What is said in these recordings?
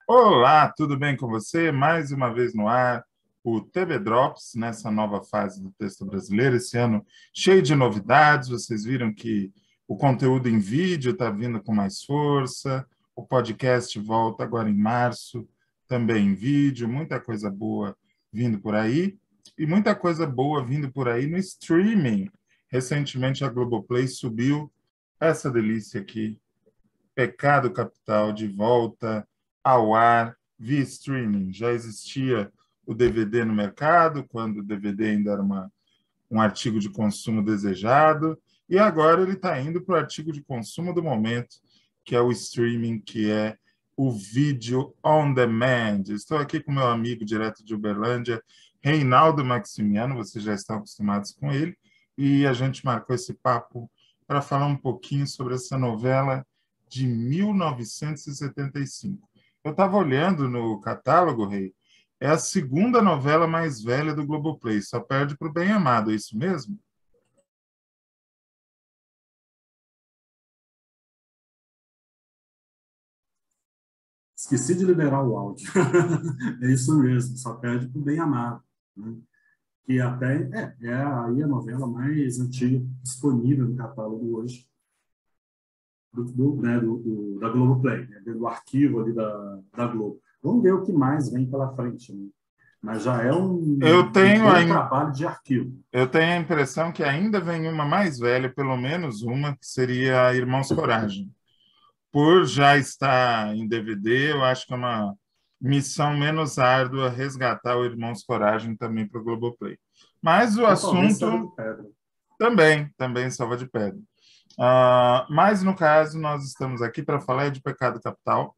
Olá, tudo bem com você? Mais uma vez no ar, o TV Drops, nessa nova fase do texto brasileiro, esse ano cheio de novidades. Vocês viram que o conteúdo em vídeo está vindo com mais força, o podcast volta agora em março, também em vídeo, muita coisa boa vindo por aí, e muita coisa boa vindo por aí no streaming. Recentemente a Globoplay subiu essa delícia aqui, Pecado Capital, de volta ao ar via streaming. Já existia o DVD no mercado, quando o DVD ainda era um artigo de consumo desejado, e agora ele está indo para o artigo de consumo do momento, que é o streaming, que é o vídeo on demand. Estou aqui com meu amigo direto de Uberlândia, Reinaldo Maximiano, vocês já estão acostumados com ele, e a gente marcou esse papo para falar um pouquinho sobre essa novela de 1975. Eu estava olhando no catálogo, Rei, é a segunda novela mais velha do Globoplay, só perde para o Bem Amado, é isso mesmo? Esqueci de liberar o áudio. É isso mesmo, só perde para o Bem Amado, né? Que até é aí a novela mais antiga disponível no catálogo hoje da Globoplay, né? Do arquivo ali da Globo. Vamos ver o que mais vem pela frente, né? Mas já é Eu um tenho, a, bom trabalho de arquivo. eu tenho a impressão que ainda vem uma mais velha, pelo menos uma, que seria Irmãos Coragem. Por já estar em DVD, eu acho que é uma missão menos árdua resgatar o Irmãos Coragem também para o Globoplay. Mas o Ou talvez Selva assunto de Pedra. também Salva de Pedra. Mas, no caso, nós estamos aqui para falar de Pecado Capital,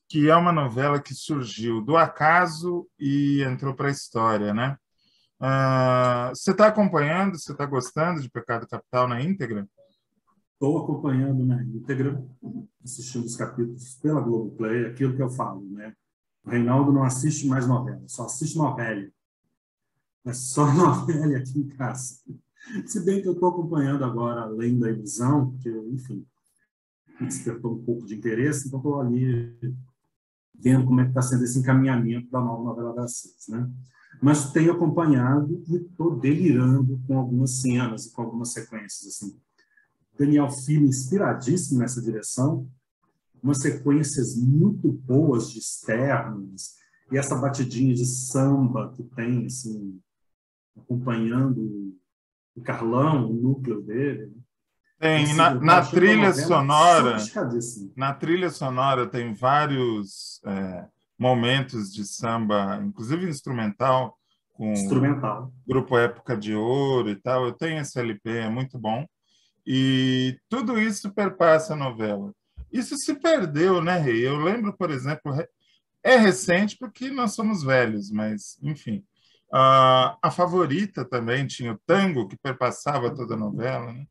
que é uma novela que surgiu do acaso e entrou para a história, né? Você está acompanhando, você está gostando de Pecado Capital na íntegra? Estou acompanhando na íntegra, assistindo os capítulos pela Globoplay, aquilo que eu falo, né? O Reinaldo não assiste mais novela, só assiste novela. É só novela aqui em casa. Se bem que eu estou acompanhando agora Além da Ilusão, porque, enfim, me despertou um pouco de interesse, então estou ali vendo como é que está sendo esse encaminhamento da nova novela das seis, né? Mas tenho acompanhado e estou delirando com algumas cenas e com algumas sequências, assim. Daniel Filho inspiradíssimo nessa direção, umas sequências muito boas de externos, e essa batidinha de samba que tem, assim, acompanhando o Carlão, o núcleo dele. Então, Tem assim, eu estou achando a novela sofisticadíssima. na trilha sonora tem vários momentos de samba, inclusive instrumental, com Instrumental. grupo Época de Ouro e tal. Eu tenho esse LP, é muito bom. E tudo isso perpassa a novela. Isso se perdeu, né, Rei? Eu lembro, por exemplo, é recente porque nós somos velhos, mas, enfim. A Favorita também tinha o tango que perpassava toda a novela, né?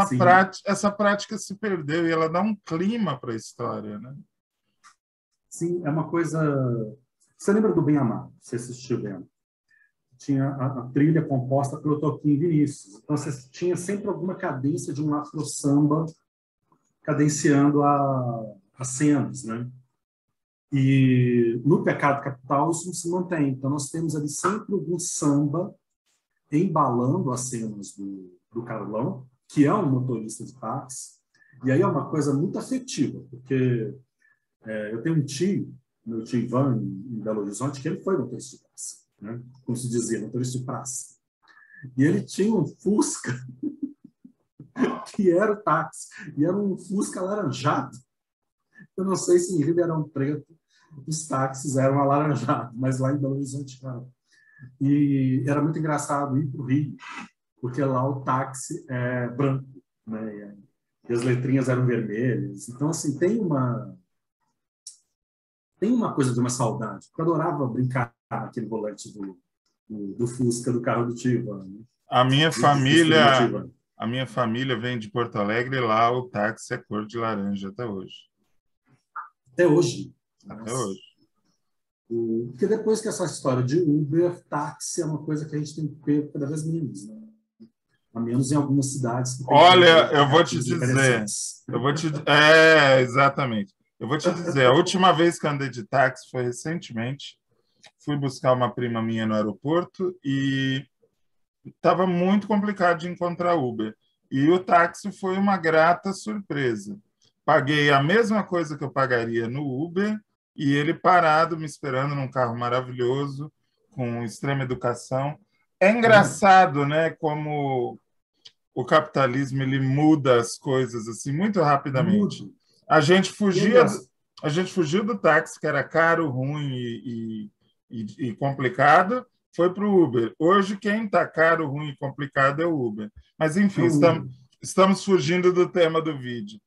Sim, Essa prática se perdeu e ela dá um clima para a história, né? sim, é uma coisa... Você lembra do Bem Amado? Você assistiu bem? Tinha a trilha composta pelo Toquinho Vinícius. Então, você tinha sempre alguma cadência de um afro-samba cadenciando as cenas, né? E no Pecado Capital isso não se mantém. Então, nós temos ali sempre algum samba embalando as cenas do Carlão, que é um motorista de táxi. E aí é uma coisa muito afetiva, porque eu tenho um tio, meu tio Ivan, em Belo Horizonte, que ele foi motorista de táxi, né? Como se dizia, motorista de praça. E ele tinha um Fusca que era o táxi, e era um Fusca alaranjado. Eu não sei se em Ribeirão Preto os táxis eram alaranjados, mas lá em Belo Horizonte não. E era muito engraçado ir para o Rio, porque lá o táxi é branco, né? E as letrinhas eram vermelhas. Então, assim, tem uma coisa de uma saudade. Eu adorava brincar naquele volante do Fusca, do carro do Tivan, né? A minha Do Fusca do meu família, Tivan. a minha família vem de Porto Alegre e lá o táxi é cor de laranja até hoje. Até hoje. Até Nossa. hoje. Porque depois que essa história de Uber, táxi é uma coisa que a gente tem que ver cada vez menos, né? A menos em algumas cidades que tem Olha, aplicativos interessantes. exatamente. Eu vou te dizer, a última vez que eu andei de táxi foi recentemente. Fui buscar uma prima minha no aeroporto e estava muito complicado de encontrar Uber. E o táxi foi uma grata surpresa. Paguei a mesma coisa que eu pagaria no Uber e ele parado me esperando num carro maravilhoso, com extrema educação. É engraçado, né, como o capitalismo ele muda as coisas assim muito rapidamente. Mudo. A gente E é fugia, engraçado. a gente fugiu do táxi, que era caro, ruim e complicado, foi para o Uber. Hoje, quem está caro, ruim e complicado é o Uber. Mas, É enfim, o Uber. estamos fugindo do tema do vídeo.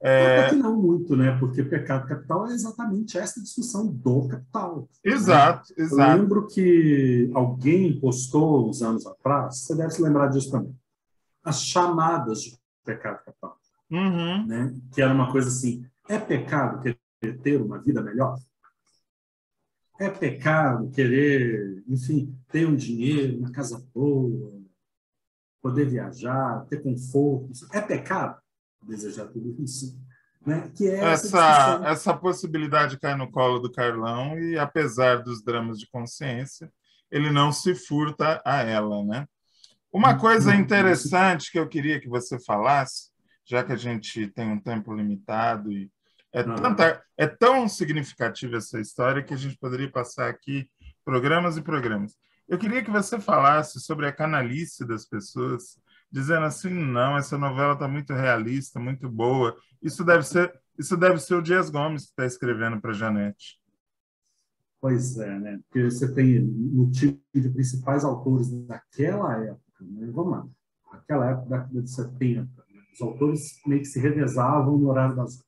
Até que não muito, né? Porque pecado capital é exatamente essa discussão do capital, né? Exato, Eu exato. lembro que alguém postou uns anos atrás, você deve se lembrar disso também, as chamadas de pecado capital, Uhum. né? Que era uma coisa assim, é pecado querer ter uma vida melhor? É pecado querer, enfim, ter um dinheiro, uma casa boa, poder viajar, ter conforto? É pecado desejar tudo isso? Né? Que é essa discussão. Essa possibilidade cai no colo do Carlão e, apesar dos dramas de consciência, ele não se furta a ela, né? Uma coisa Não, não se... interessante que eu queria que você falasse, já que a gente tem um tempo limitado e é tão significativa essa história que a gente poderia passar aqui programas e programas. Eu queria que você falasse sobre a canalice das pessoas, dizendo assim, não, essa novela está muito realista, muito boa. Isso deve ser o Dias Gomes que está escrevendo para a Janete. Pois é, né? Porque você tem no time de principais autores daquela época, né? Vamos lá, aquela época da década de 70, né? Os autores meio que se revezavam no horário das...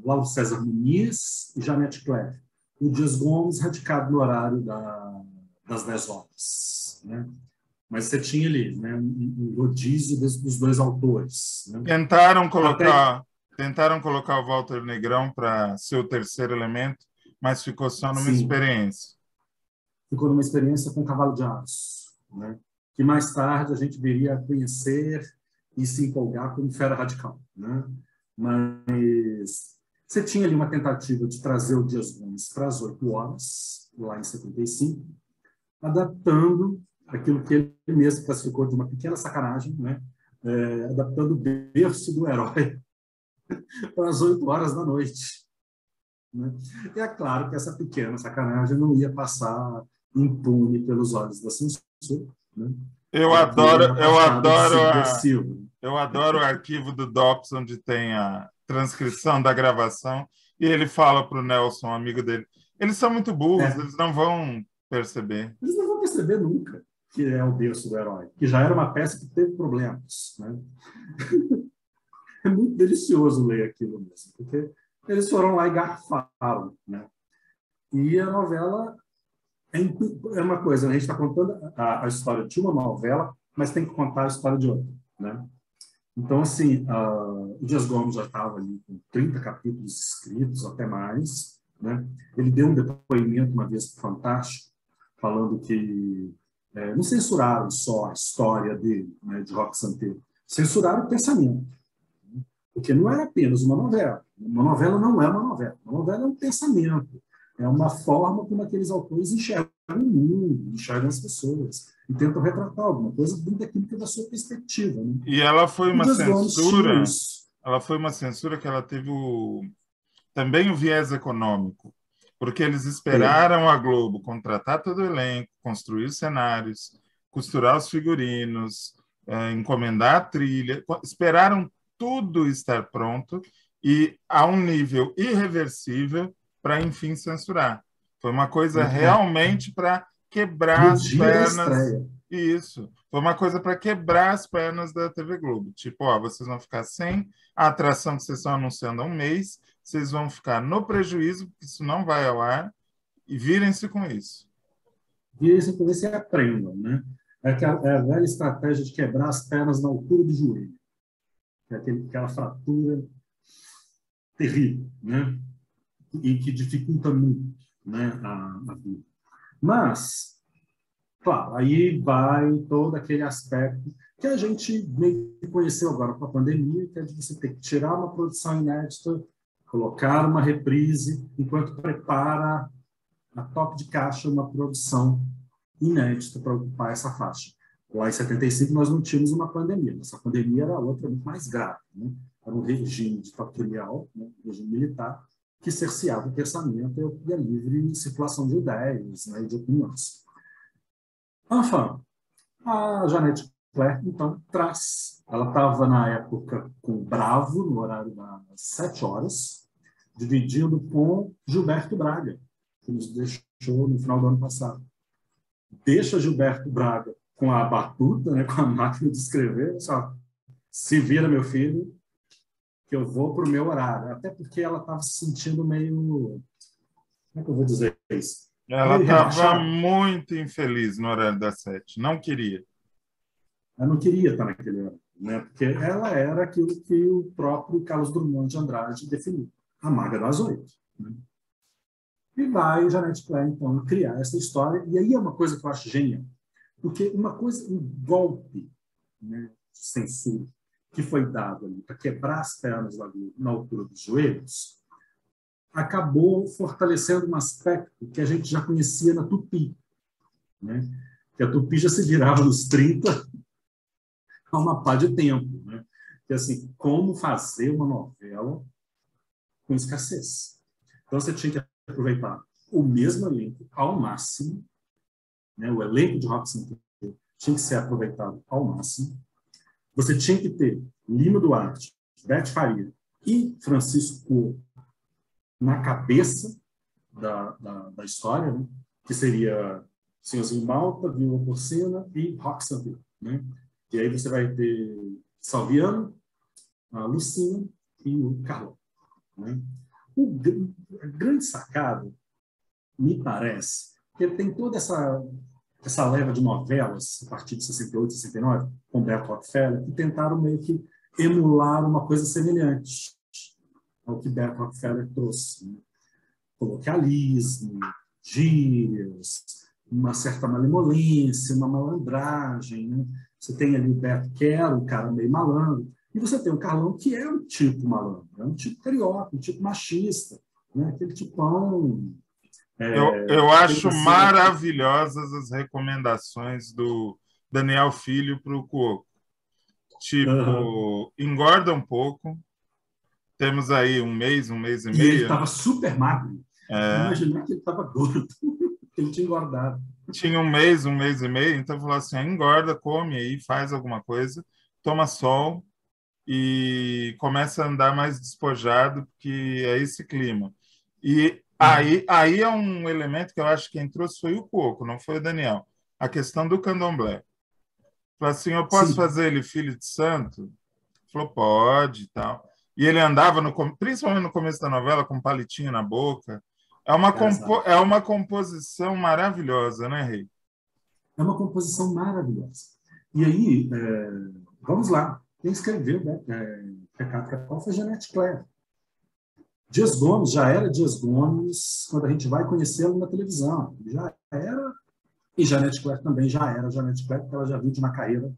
Lauro César Muniz e Janete Cleve. O Dias Gomes radicado no horário das 10 horas, né? Mas você tinha ali, né, um rodízio dos dois autores, né? Até Tentaram colocar o Walter Negrão para ser o terceiro elemento, mas ficou só numa sim, experiência. ficou numa experiência com Cavalo de Aço, né? Que mais tarde a gente viria a conhecer e se empolgar como Fera Radical, né? Mas você tinha ali uma tentativa de trazer o Dias Gomes para as 8 horas, lá em 75, adaptando aquilo que ele mesmo classificou de uma pequena sacanagem, né? Adaptando o berço do herói para as 8 horas da noite. Né? E é claro que essa pequena sacanagem não ia passar impune pelos olhos da censura, né? Já que ele era taxado de subversivo. eu adoro o arquivo do DOPS, onde tem a transcrição da gravação, e ele fala para o Nelson, amigo dele, eles são muito burros, É, eles não vão perceber. eles não vão perceber nunca que é o berço do herói, que já era uma peça que teve problemas. Né? É muito delicioso ler aquilo mesmo, porque eles foram lá e garfaram. Né? E a novela é uma coisa, a gente está contando a história de uma novela, mas tem que contar a história de outra. Né? Então, assim, o Dias Gomes já estava ali com 30 capítulos escritos, até mais. Né? Ele deu um depoimento uma vez fantástico, falando que não censuraram só a história dele, né, de Roque Santeiro, censuraram o pensamento, porque não era apenas uma novela. Uma novela não é uma novela. Uma novela é um pensamento, é uma forma como aqueles autores enxergam o mundo, enxergam as pessoas e tentam retratar alguma coisa dentro daquilo que é da sua perspectiva. Né? E ela foi O uma Dias Gomes tinha censura, isso. ela foi uma censura que ela teve também o viés econômico, porque eles Teve. esperaram a Globo contratar todo o elenco, construir os cenários, costurar os figurinos, encomendar a trilha, esperaram tudo estar pronto e a um nível irreversível para, enfim, censurar. Foi uma coisa realmente para quebrar No as dia da pernas. estreia. Isso. Foi uma coisa para quebrar as pernas da TV Globo. Tipo, ó, vocês vão ficar sem a atração que vocês estão anunciando há um mês, vocês vão ficar no prejuízo, porque isso não vai ao ar, e virem-se com isso. Virem-se com isso e aprendam. Né? É a velha estratégia de quebrar as pernas na altura do joelho. Que é aquela fratura terrível, né? E que dificulta muito, né, a vida. Mas, claro, aí vai todo aquele aspecto que a gente meio que conheceu agora com a pandemia, que é de você ter que tirar uma produção inédita colocar uma reprise enquanto prepara a toque de caixa uma produção inédita para ocupar essa faixa. Lá em 75 nós não tínhamos uma pandemia. Essa pandemia era outra muito mais grave, né? Era um regime ditatorial, né? Um regime militar, que cerceava o pensamento e a livre circulação de ideias, né? E de opiniões. Enfin, a Janete Clerc, então, traz. Ela estava, na época, com o Bravo, no horário das 7 horas, dividindo com Gilberto Braga, que nos deixou no final do ano passado. Deixa Gilberto Braga com a batuta, né, com a máquina de escrever, só se vira, meu filho, que eu vou para o meu horário. Até porque ela estava se sentindo meio... Como é que eu vou dizer isso? Ela Meio estava rebaixada. muito infeliz no horário das 7, não queria. Ela não queria estar naquele horário, né? Porque ela era aquilo que o próprio Carlos Drummond de Andrade definiu, a maga das 8. Né? E vai Janete Clerc, então, criar essa história. E aí é uma coisa que eu acho genial. Porque uma coisa, um golpe, né, de censura que foi dado ali para quebrar as pernas da Globo na altura dos joelhos, acabou fortalecendo um aspecto que a gente já conhecia na Tupi. Né? Que a Tupi já se virava nos 30 há uma pá de tempo. Né? Que assim, como fazer uma novela com escassez. Então você tinha que aproveitar o mesmo elenco ao máximo, né? O elenco de Rock Santeiro tinha que ser aproveitado ao máximo. Você tinha que ter Lima Duarte, Beth Faria e Francisco Couto na cabeça da história, né? Que seria Senhorzinho Malta, Vila Porcina e Rock Santeiro. Né? E aí você vai ter Salviano, a Lucinha e o Carlão. Né? A grande sacada, me parece, que ele tem toda essa leva de novelas, a partir de 68, 69, com Beto Rockefeller, que tentaram meio que emular uma coisa semelhante ao que Beto Rockefeller trouxe. Né? Coloquialismo, gírias, uma certa malemolência, uma malandragem. Né? Você tem ali o Beto, que era um cara meio malandro, e você tem o Carlão, que é um tipo malandro, é um tipo carioca, um tipo machista, né? Aquele tipão... Eu tem acho nascido... maravilhosas as recomendações do Daniel Filho para o Cuoco. Uhum. Tipo, engorda um pouco. Temos aí um mês e E ele meio, estava né? super magro. É, Imaginar que ele estava gordo, que ele tinha engordado. tinha um mês e meio, então falou assim: engorda, come aí, faz alguma coisa, toma sol e começa a andar mais despojado, porque é esse clima. E Uhum. aí é um elemento que eu acho que quem trouxe foi o Cuoco, não foi o Daniel. A questão do candomblé. Falou assim: eu posso Sim, fazer ele filho de santo? Falou, pode e tal. E ele andava, principalmente no começo da novela, com um palitinho na boca. exato. É uma composição maravilhosa, né, Rei? É uma composição maravilhosa. E aí, vamos lá. Quem escreveu, né? Pecado Capital foi Janete Clerc. Dias Gomes já era Dias Gomes quando a gente vai conhecê-lo na televisão. Já era, e Janete Clerc também já era Janete Clerc, porque ela já vinha de uma carreira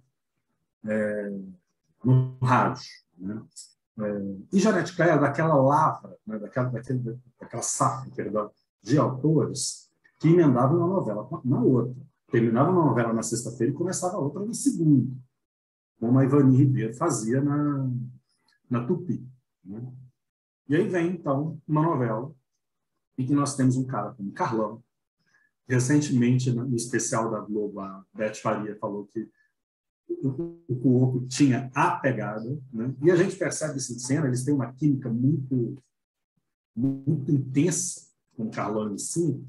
no rádio. Né? E Janete Clerc, daquela lavra, né? daquela safra, perdão, de autores que emendavam uma novela na outra. Terminava uma novela na sexta-feira e começava a outra na segunda, como a Ivani Ribeiro fazia na Tupi. Né? E aí vem, então, uma novela em que nós temos um cara como Carlão. Recentemente, no especial da Globo, a Beth Faria falou que o Cuoco tinha a pegada, né? E a gente percebe isso em cena, eles têm uma química muito intensa com o Carlão em si,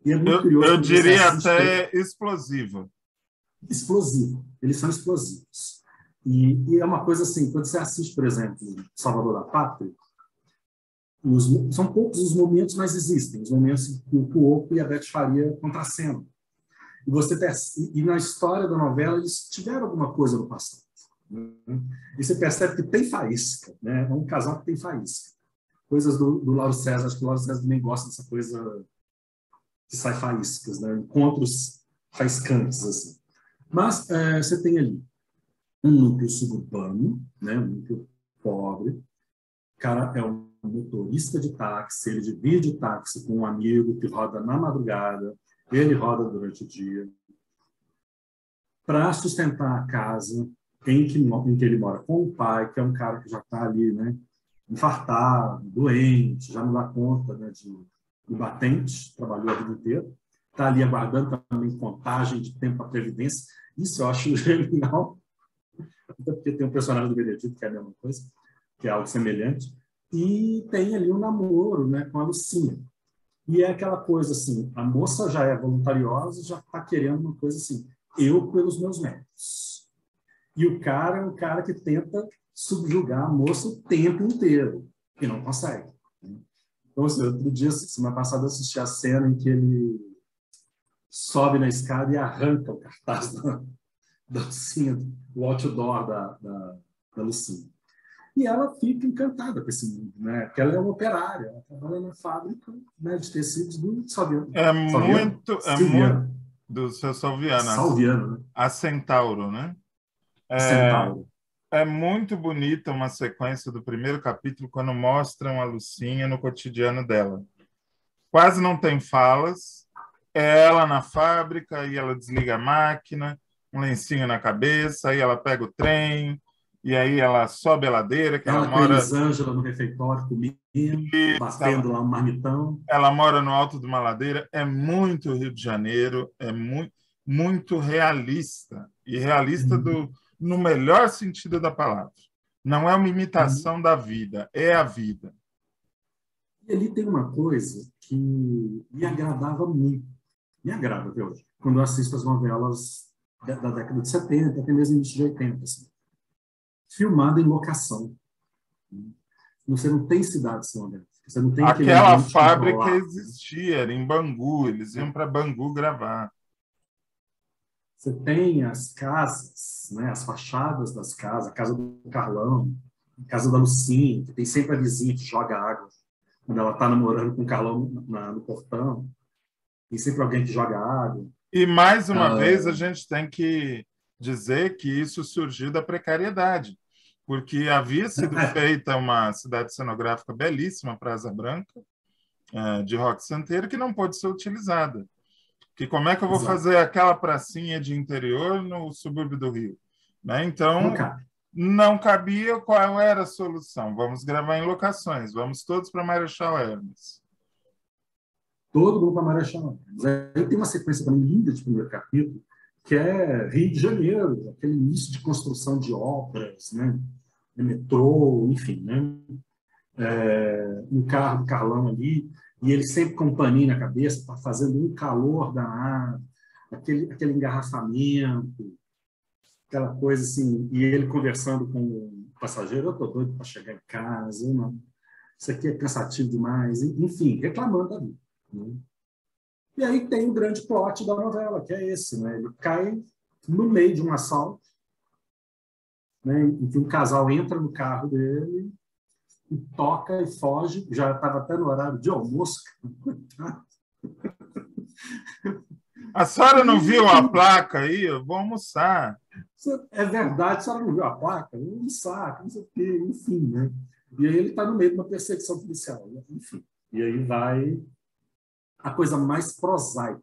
e é muito curioso Eu quando você diria assiste até explosiva. explosivo, eles são explosivos. E é uma coisa assim, quando você assiste, por exemplo, Salvador da Pátria, são poucos os momentos, mas existem, os momentos que o Cuoco e a Beth Faria contracenam. E na história da novela eles tiveram alguma coisa no passado. Né? E você percebe que tem faísca, né? É um casal que tem faísca. Coisas do Lauro César, acho que o Lauro César também gosta dessa coisa que sai faíscas, né? Encontros faiscantes, assim. Mas você tem ali um núcleo suburbano, né? Um núcleo pobre. O cara é um motorista de táxi, ele divide o táxi com um amigo que roda na madrugada, ele roda durante o dia, para sustentar a casa em que ele mora com o pai, que é um cara que já está ali, né, infartado, doente, já não dá conta, né, de batente, trabalhou a vida inteira, está ali aguardando também contagem de tempo para previdência. Isso eu acho genial, até porque tem um personagem do Benedito que é a mesma coisa, que é algo semelhante, e tem ali um namoro, né, com a Lucinha. E é aquela coisa assim, a moça já é voluntariosa, já está querendo uma coisa assim, eu pelos meus méritos. E o cara é um cara que tenta subjugar a moça o tempo inteiro, e não consegue. Então, assim, outro dia, semana passada, eu assisti a cena em que ele sobe na escada e arranca o cartaz da Lucinha, o outdoor da Lucinha. E ela fica encantada com esse mundo, né? Porque ela é uma operária, ela trabalha na fábrica, né, de tecidos do Salviano. É muito do seu Salviano, Salviano, né? a Centauro, né? Centauro. É muito bonita uma sequência do primeiro capítulo quando mostram a Lucinha no cotidiano dela. Quase não tem falas, é ela na fábrica, aí ela desliga a máquina, um lencinho na cabeça, aí ela pega o trem, e aí ela sobe a ladeira, que ela Ela com a mora... Elisângela no refeitório comendo, batendo lá um marmitão. Ela mora no alto de uma ladeira, é muito Rio de Janeiro, é muito realista, e realista no melhor sentido da palavra. Não é uma imitação da vida, é a vida. E ali tem uma coisa que me agradava muito, me agrada até hoje, quando eu assisto as novelas da década de 70, até mesmo início de 80, assim, filmada em locação. Você não tem cidade cenográfica, você não tem aquele Aquela ambiente fábrica controlado. existia, era em Bangu, eles iam para Bangu gravar. Você tem as casas, né, as fachadas das casas, a casa do Carlão, a casa da Lucinha, que tem sempre a vizinha que joga água quando ela está namorando com o Carlão no portão. Tem sempre alguém que joga água. E, mais uma vez, a gente tem que dizer que isso surgiu da precariedade, porque havia sido feita uma cidade cenográfica belíssima para Asa Branca, de Roque Santeiro, que não pôde ser utilizada. Que como é que eu vou fazer aquela pracinha de interior no subúrbio do Rio? Né? Então, não cabia. Qual era a solução? Vamos gravar em locações, vamos todos para Marechal Hermes. Todo mundo para Marechal Hermes. Aí tem uma sequência também linda de primeiro capítulo, que é Rio de Janeiro, aquele início de construção de obras, né? Metrô, enfim, né? Um carro do Carlão ali, e ele sempre com um paninho na cabeça, tá fazendo um calor danado, aquele engarrafamento, aquela coisa assim, e ele conversando com o passageiro, eu estou doido para chegar em casa, não, isso aqui é cansativo demais, enfim, reclamando da vida. Né? E aí tem o grande plot da novela, que é esse, né? Ele cai no meio de um assalto, né, em que um casal entra no carro dele e toca e foge, já estava até no horário de almoço. A senhora não viu a placa aí? Eu vou almoçar. É verdade, a senhora não viu a placa? Um saco, não sei o quê, enfim, né? E aí ele está no meio de uma perseguição policial, né? Enfim. E aí vai a coisa mais prosaica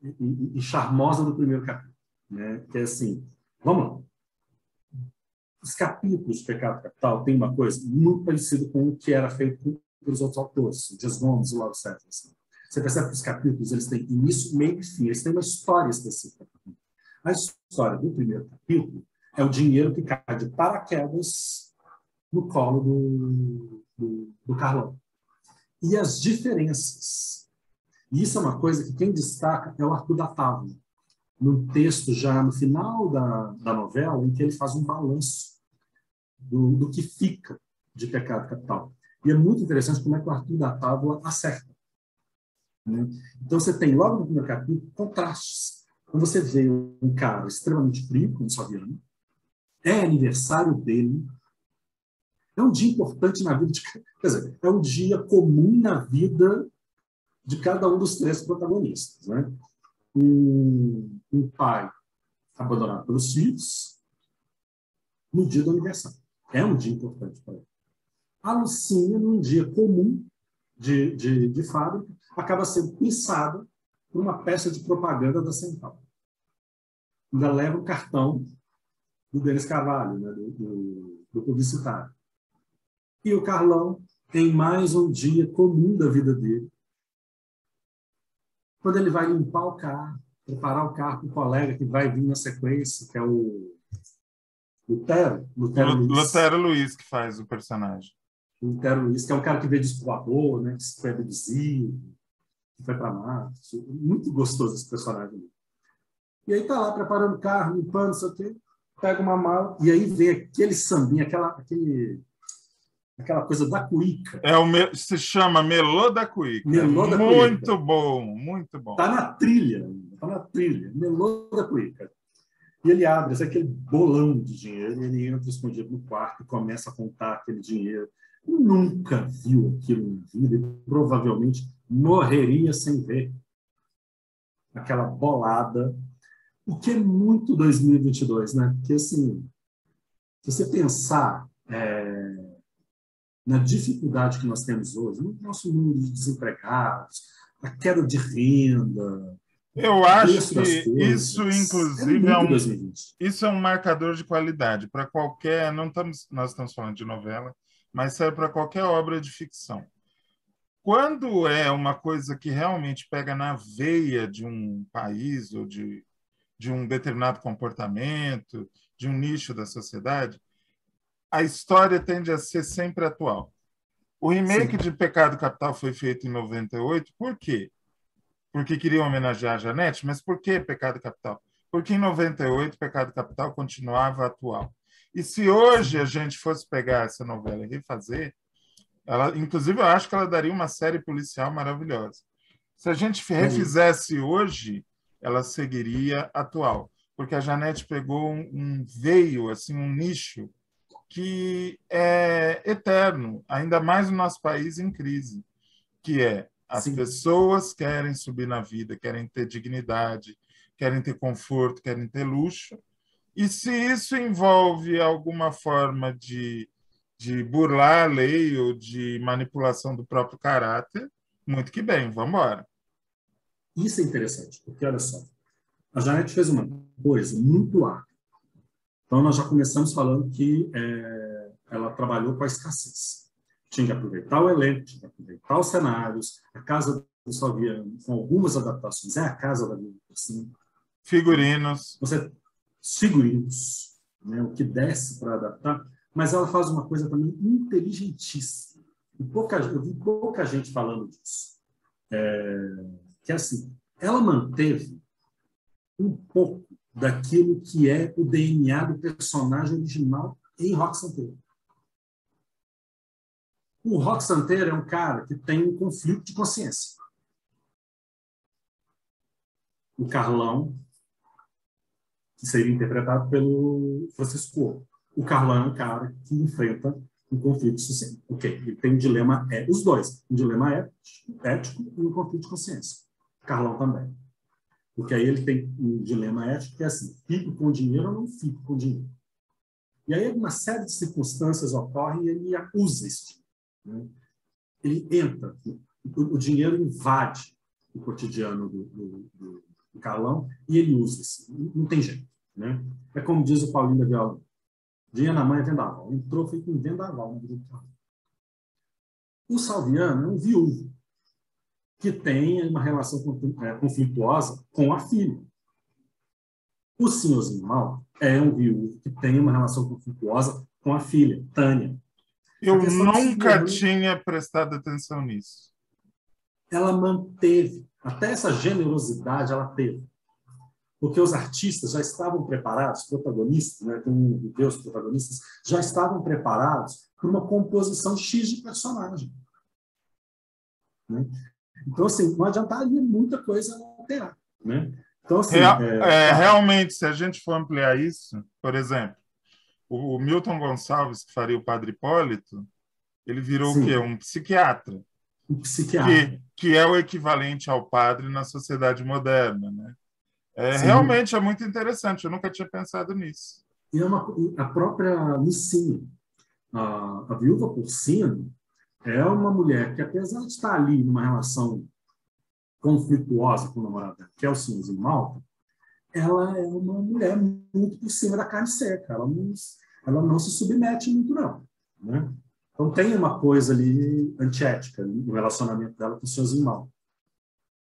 e charmosa do primeiro capítulo, né? Que é assim, vamos lá. Os capítulos de Pecado Capital têm uma coisa muito parecida com o que era feito pelos outros autores, o Dias Gomes e o Lauro César. Assim. Você percebe que os capítulos eles têm início, meio e fim, eles têm uma história específica. A história do primeiro capítulo é o dinheiro que cai de paraquedas no colo do Carlão. E as diferenças. E isso é uma coisa que quem destaca é o Arthur da Távola, num texto já no final da novela, em que ele faz um balanço do que fica de Pecado Capital. E é muito interessante como é que o Arthur da Távola acerta. Né? Então, você tem, logo no primeiro capítulo, contrastes. Então, você vê um cara extremamente frio, como o Salviano, é aniversário dele, é um dia importante na vida de... Quer dizer, é um dia comum na vida de cada um dos três protagonistas. Né? Um pai abandonado pelos filhos no dia do aniversário. É um dia importante para ele. A Lucinha, num dia comum de fábrica, acaba sendo pinçada por uma peça de propaganda da Central. Ainda leva o cartão do Denis Carvalho, né, do publicitário. E o Carlão, em mais um dia comum da vida dele, quando ele vai limpar o carro, preparar o carro para o colega que vai vir na sequência, que é o Lutero Luiz. Lutero Luiz, que faz o personagem. Lutero Luiz, que é um cara que veio de escoador, né, que foi abduzido, que foi para Marte. Muito gostoso esse personagem. E aí tá lá preparando o carro, limpando, não sei o quê, pega uma mala, e aí vem aquele sambinha, aquela coisa da cuíca. Se chama Melô da Cuíca. Melô da muito Cuíca. Bom, muito bom. Tá na trilha, Melô da Cuíca. E ele abre aquele bolão de dinheiro, e ele entra escondido no quarto e começa a contar aquele dinheiro. Nunca viu aquilo na vida e provavelmente morreria sem ver aquela bolada, o que é muito 2022, né? Porque, assim, se você pensar na dificuldade que nós temos hoje, no nosso número de desempregados, a queda de renda, eu acho que isso, inclusive, isso é um marcador de qualidade para qualquer. Nós estamos falando de novela, mas serve para qualquer obra de ficção. Quando é uma coisa que realmente pega na veia de um país ou de um determinado comportamento, de um nicho da sociedade, a história tende a ser sempre atual. O remake de Pecado Capital foi feito em 98, por quê? Porque queriam homenagear a Janete, mas por que Pecado Capital? Porque em 98 Pecado Capital continuava atual. E se hoje a gente fosse pegar essa novela e refazer, inclusive eu acho que ela daria uma série policial maravilhosa. Se a gente refizesse hoje, ela seguiria atual, porque a Janete pegou veio, assim, um nicho que é eterno, ainda mais no nosso país em crise, que é as pessoas querem subir na vida, querem ter dignidade, querem ter conforto, querem ter luxo, e se isso envolve alguma forma de burlar a lei ou de manipulação do próprio caráter, muito que bem, vamos embora. Isso é interessante, porque, olha só, a Janete fez uma coisa muito árdua. Então, nós já começamos falando que ela trabalhou com a escassez. Tinha que aproveitar o elenco, tinha que aproveitar os cenários, a Casa do Salviano, com algumas adaptações, é a Casa da Vida, assim. Figurinos. Figurinos, né, o que desce para adaptar, mas ela faz uma coisa também inteligentíssima. Eu vi pouca gente falando disso. Que é assim, ela manteve um pouco daquilo que é o DNA do personagem original em Roque Santeiro. O Roque Santeiro é um cara que tem um conflito de consciência. O Carlão, que seria interpretado pelo Francisco Porto. O Carlão é um cara que enfrenta um conflito social. Ele tem um dilema, os dois, um dilema ético e um conflito de consciência. O Carlão também. Porque aí ele tem um dilema ético que é assim, fico com dinheiro ou não fico com dinheiro? E aí uma série de circunstâncias ocorrem e ele usa isso. Né? Ele entra, o dinheiro invade o cotidiano do Carlão e ele usa isso. Não tem jeito. Né? É como diz o Paulinho da Viola, dinheiro na mãe é vendaval. Entrou, foi com vendaval na vida do Carlão. O Salviano é um viúvo que tem uma relação conflituosa com a filha. O Senhorzinho Mal é um viúvo que tem uma relação conflituosa com a filha, Tânia. Eu nunca tinha prestado atenção nisso. Ela manteve, até essa generosidade ela teve. Porque os artistas já estavam preparados, protagonistas, né, como os protagonistas, já estavam preparados para uma composição X de personagem. Né? Então, assim, não adiantaria muita coisa alterar. Né? Então, assim, realmente, se a gente for ampliar isso, por exemplo, o Milton Gonçalves, que faria o Padre Hipólito, ele virou o quê? Um psiquiatra. Um psiquiatra. Que é o equivalente ao padre na sociedade moderna. Né? Realmente é muito interessante, eu nunca tinha pensado nisso. E a própria Lucinha. A viúva porcina é uma mulher que, apesar de estar ali numa relação conflituosa com o namorado dela, que é o senhorzinho Malta, ela é uma mulher muito por cima da carne seca. Ela não se submete muito, não. Né? Então, tem uma coisa ali antiética no relacionamento dela com o senhorzinho Malta.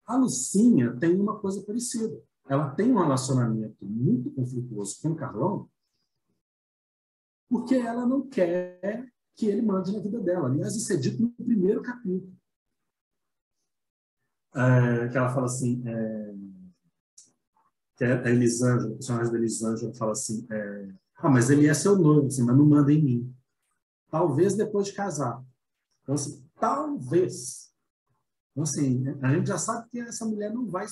A Lucinha tem uma coisa parecida. Ela tem um relacionamento muito conflituoso com o Carlão, porque ela não quer que ele mande na vida dela. Aliás, isso é dito no primeiro capítulo. Que ela fala assim, que a Elisângela, o personagem da Elisângela fala assim, mas ele é seu noivo, assim, mas não manda em mim. Talvez depois de casar. Então, assim, talvez. Então, assim, a gente já sabe que essa mulher não vai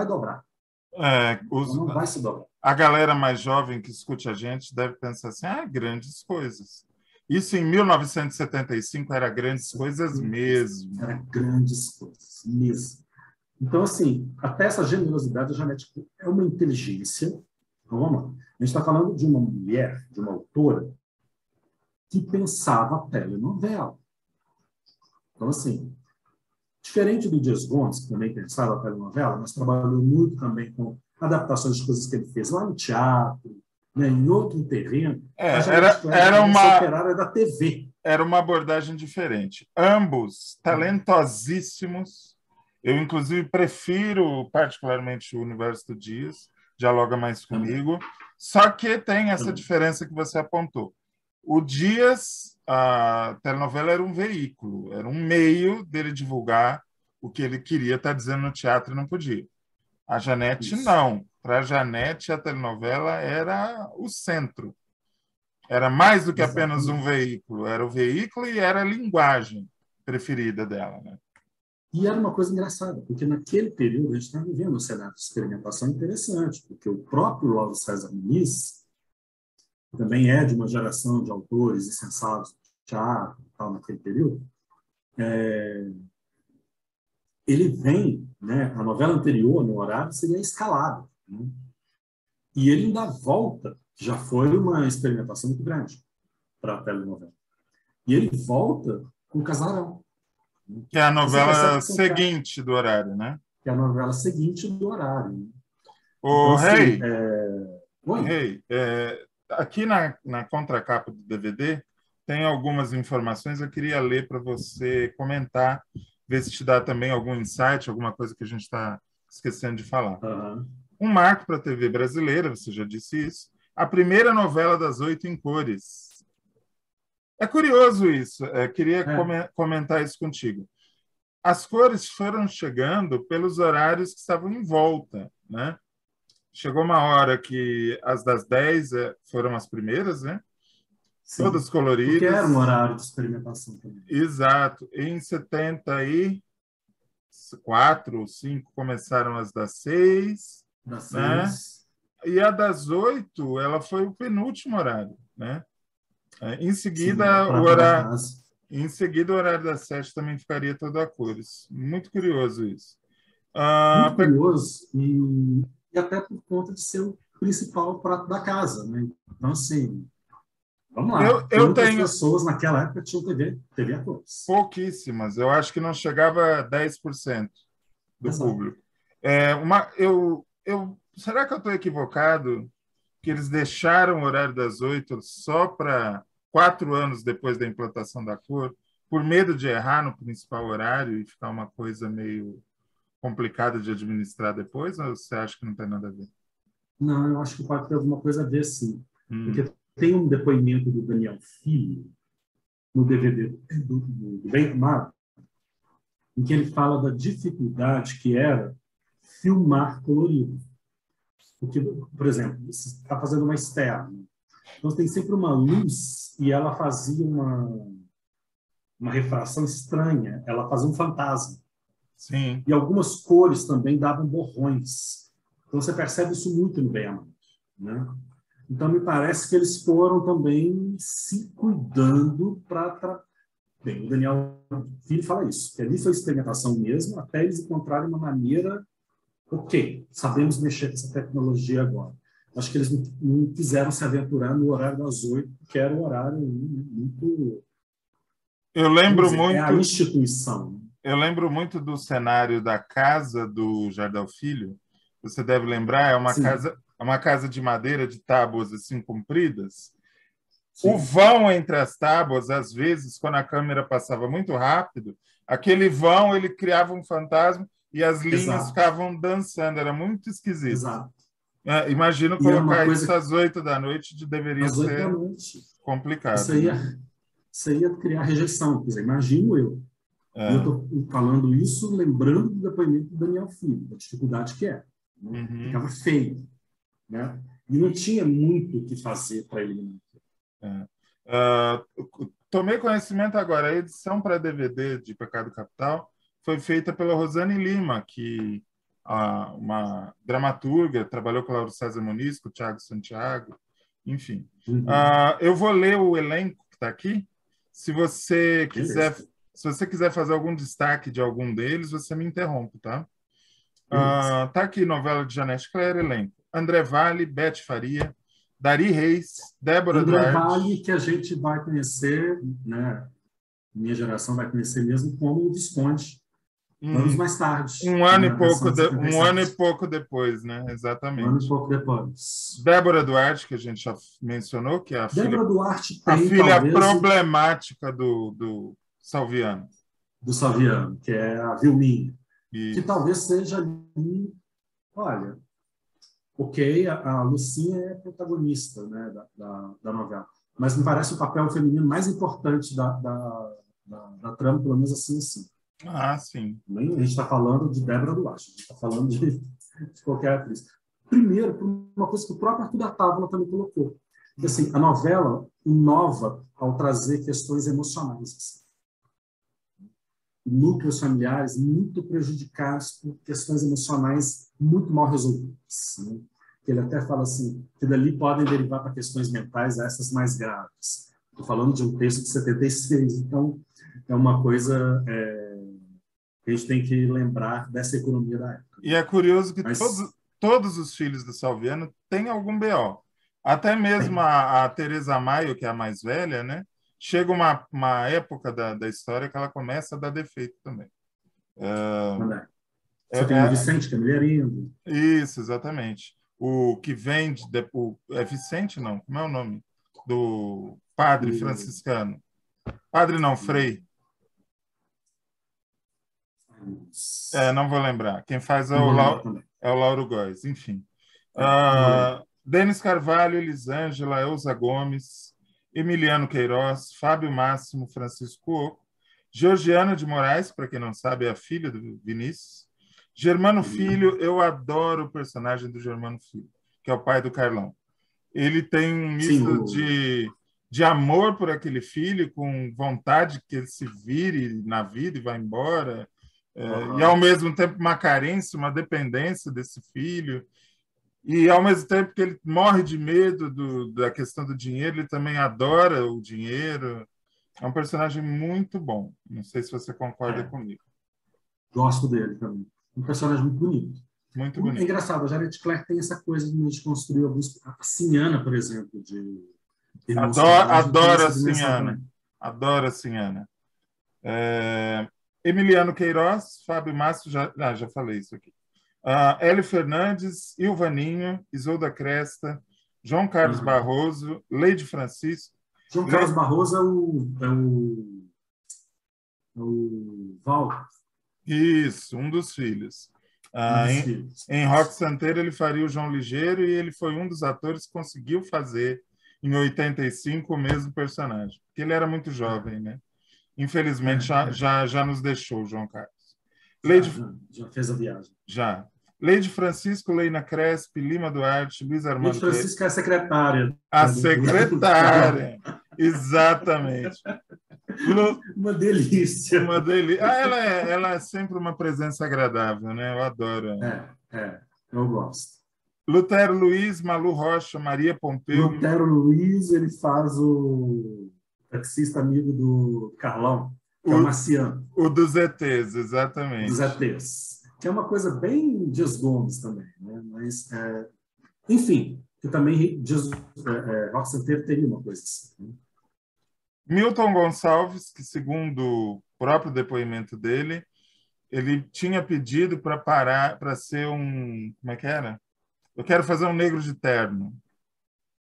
dobrar. Ela não vai se dobrar. A galera mais jovem que escute a gente deve pensar assim, grandes coisas. Isso em 1975 era grandes coisas mesmo. Era grandes coisas mesmo. Então, assim, até essa generosidade da Janete é uma inteligência. Então, vamos lá. A gente está falando de uma mulher, de uma autora, que pensava telenovela. Então, assim, diferente do Dias Gomes, que também pensava telenovela, mas trabalhou muito também com adaptações de coisas que ele fez lá no teatro, né, em outro terreno. Era uma operária da TV. Era uma abordagem diferente. Ambos talentosíssimos. Eu, inclusive, prefiro particularmente o Universo do Dias, dialoga mais comigo. Só que tem essa diferença que você apontou. O Dias, a telenovela era um veículo, era um meio dele divulgar o que ele queria estar dizendo no teatro e não podia. A Janete, não. Para a Janete, a telenovela era o centro. Era mais do que apenas um veículo. Era o veículo e era a linguagem preferida dela, né? E era uma coisa engraçada, porque naquele período a gente estava vivendo um cenário de experimentação interessante, porque o próprio Lauro César Muniz, que também é de uma geração de autores insensatos do teatro, tal, naquele período, ele vem, né, a novela anterior, no horário, seria Escalada. Né? E ele ainda volta, que já foi uma experimentação muito grande para a telenovela. E ele volta com o Casarão. Que é a novela seguinte do horário, né? Que é a novela seguinte do horário. Né? Ô, então, Rei, aqui na contracapa do DVD tem algumas informações, eu queria ler para você comentar, ver se te dá também algum insight, alguma coisa que a gente está esquecendo de falar. Um marco para a TV brasileira, você já disse isso, a primeira novela das 8 em cores. É curioso isso, queria comentar isso contigo. As cores foram chegando pelos horários que estavam em volta, né? Chegou uma hora que as das 10 foram as primeiras, né? Sim, todas coloridas. Porque era um horário de experimentação também. Exato. Em 74 ou 5 começaram as das 6. Das 6. Né? E a das 8, ela foi o penúltimo horário, né? Em seguida, o horário das 7 também ficaria todo a cores. Muito curioso isso. Muito curioso e até por conta de ser o principal prato da casa, né? Então, assim, vamos lá. Quantas pessoas naquela época tinham TV a cores? Pouquíssimas. Eu acho que não chegava a 10% do público. Será que eu estou equivocado que eles deixaram o horário das 8 só para 4 anos depois da implantação da cor, por medo de errar no principal horário e ficar uma coisa meio complicada de administrar depois, ou você acha que não tem nada a ver? Não, eu acho que pode ter alguma coisa a ver, sim. Porque tem um depoimento do Daniel Filho no DVD do Bem Amado, em que ele fala da dificuldade que era filmar colorido. Porque, por exemplo, você está fazendo uma externa, então tem sempre uma luz e ela fazia uma refração estranha, ela fazia um fantasma. Sim. E algumas cores também davam borrões. Então você percebe isso muito no Bem Amado, né? Então me parece que eles foram também se cuidando para... Bem, o Daniel Filho fala isso, que ali foi experimentação mesmo, até eles encontrarem uma maneira, ok, sabemos mexer com essa tecnologia agora. Acho que eles não quiseram se aventurar no horário das 8, que era um horário muito... Eu lembro dizer, muito... É a instituição. Eu lembro muito do cenário da casa do Jardel Filho. Você deve lembrar, Sim, é uma casa de madeira de tábuas assim compridas. O sim, vão entre as tábuas, às vezes, quando a câmera passava muito rápido, aquele vão ele criava um fantasma e as linhas exato, ficavam dançando. Era muito esquisito. exato. Imagino E era uma colocar coisa isso que, às 8 da noite, deveria às 8 da ser noite, isso complicado, aí né? ia, isso aí ia criar rejeição. Quer dizer, imagino eu. E eu É. estou falando isso lembrando do depoimento do Daniel Filho, da dificuldade que é. Né? Uhum. Ficava feio. Né? E não tinha muito o que fazer para eliminar. É. Tomei conhecimento agora, a edição para DVD de Pecado Capital foi feita pela Rosane Lima, que uma dramaturga, trabalhou com o Lauro César Muniz, com o Thiago Santiago, enfim. Uhum. Eu vou ler o elenco que está aqui. Se você quiser, Beleza, se você quiser fazer algum destaque de algum deles, você me interrompe, tá? beleza. Tá aqui, novela de Janete Claire, elenco. André Vale, Beth Faria, Dari Reis, Débora André Vale, Duarte. que a gente vai conhecer, né? Minha geração vai conhecer mesmo como o Visconde, anos um, mais tarde, um né? ano Na e pouco versão de um ano e 77. pouco depois, né? Um ano e Exatamente. pouco depois. Débora Duarte, que a gente já mencionou, que é Débora Duarte a tem, filha talvez, problemática do Salviano. do Saviano, que é a Vilminha, que Isso. talvez seja ali, olha, ok, a Lucinha é protagonista, né, da novela, mas me parece o papel feminino mais importante da trama, pelo menos assim. Ah, sim. Nem a gente está falando de Débora Duarte, a gente está falando de qualquer atriz. Primeiro, por uma coisa que o próprio Arthur da Távola também colocou. Que, assim, a novela inova ao trazer questões emocionais. Assim. Núcleos familiares muito prejudicados por questões emocionais muito mal resolvidas. Né? Ele até fala assim, que dali podem derivar para questões mentais, essas mais graves. Estou falando de um texto de 76, então é uma coisa que a gente tem que lembrar dessa economia da época. E é curioso que Mas todos os filhos do Salviano têm algum BO. Até mesmo tem. a Teresa Maio, que é a mais velha, né? Chega uma época da história que ela começa a dar defeito também. André. É, Você tem o é, Vicente, que é mulherinho. isso, exatamente. O que vem é Vicente, não? Como é o nome? Do padre O, franciscano. Padre não, Frei. Não vou lembrar. Quem faz não vou lembrar também. É o Lauro Góes, enfim. Não vou lembrar. Denis Carvalho, Elisângela, Elza Gomes, Emiliano Queiroz, Fábio Máximo, Francisco Oco, Georgiana de Moraes, para quem não sabe, é a filha do Vinícius. Germano Filho, eu adoro o personagem do Germano Filho, que é o pai do Carlão. Ele tem um Sim, misto de amor por aquele filho, com vontade que ele se vire na vida e vá embora, e ao mesmo tempo uma carência, uma dependência desse filho, e ao mesmo tempo que ele morre de medo da questão do dinheiro, ele também adora o dinheiro. É um personagem muito bom. Não sei se você concorda comigo. gosto dele também. Um personagem muito bonito. Muito É bonito. engraçado, a Janete Claire tem essa coisa de a gente construir alguns... A Sinhana, por exemplo, de Irmãos Coragem, tem Adoro a essa dimensão Sinhana. também. Adoro a Sinhana. Emiliano Queiroz, Fábio Márcio, já falei isso aqui. Hélio Fernandes, Ilvaninho, Isolda Cresta, João Carlos Barroso, Leide Francisco. João Carlos Barroso é o Val. Isso, um dos filhos. Um dos filhos. Em Roque Santeiro, ele faria o João Ligeiro e ele foi um dos atores que conseguiu fazer, em 85, o mesmo personagem. Porque ele era muito jovem, né? Infelizmente, já nos deixou, João Carlos. Já fez a viagem. Já. Leide Francisco, Leina Crespi, Lima Duarte, Luiz Leide Armando Francisco é a secretária. A secretária. Exatamente. Uma delícia. Uma delícia. Ela é sempre uma presença agradável, né? Eu adoro ela. Eu gosto. Lutero Luiz, Malu Rocha, Maria Pompeu. Lutero Luiz, ele faz o taxista amigo do Carlão, que é o Marciano. O dos ETs, exatamente. Dos ETs. Que é uma coisa bem Dias Gomes também. Né? Mas, enfim, que também diz, Rock Santeiro teria uma coisa assim. Né? Milton Gonçalves, que segundo o próprio depoimento dele, ele tinha pedido para parar, para ser um, como é que era? Eu quero fazer um negro de terno.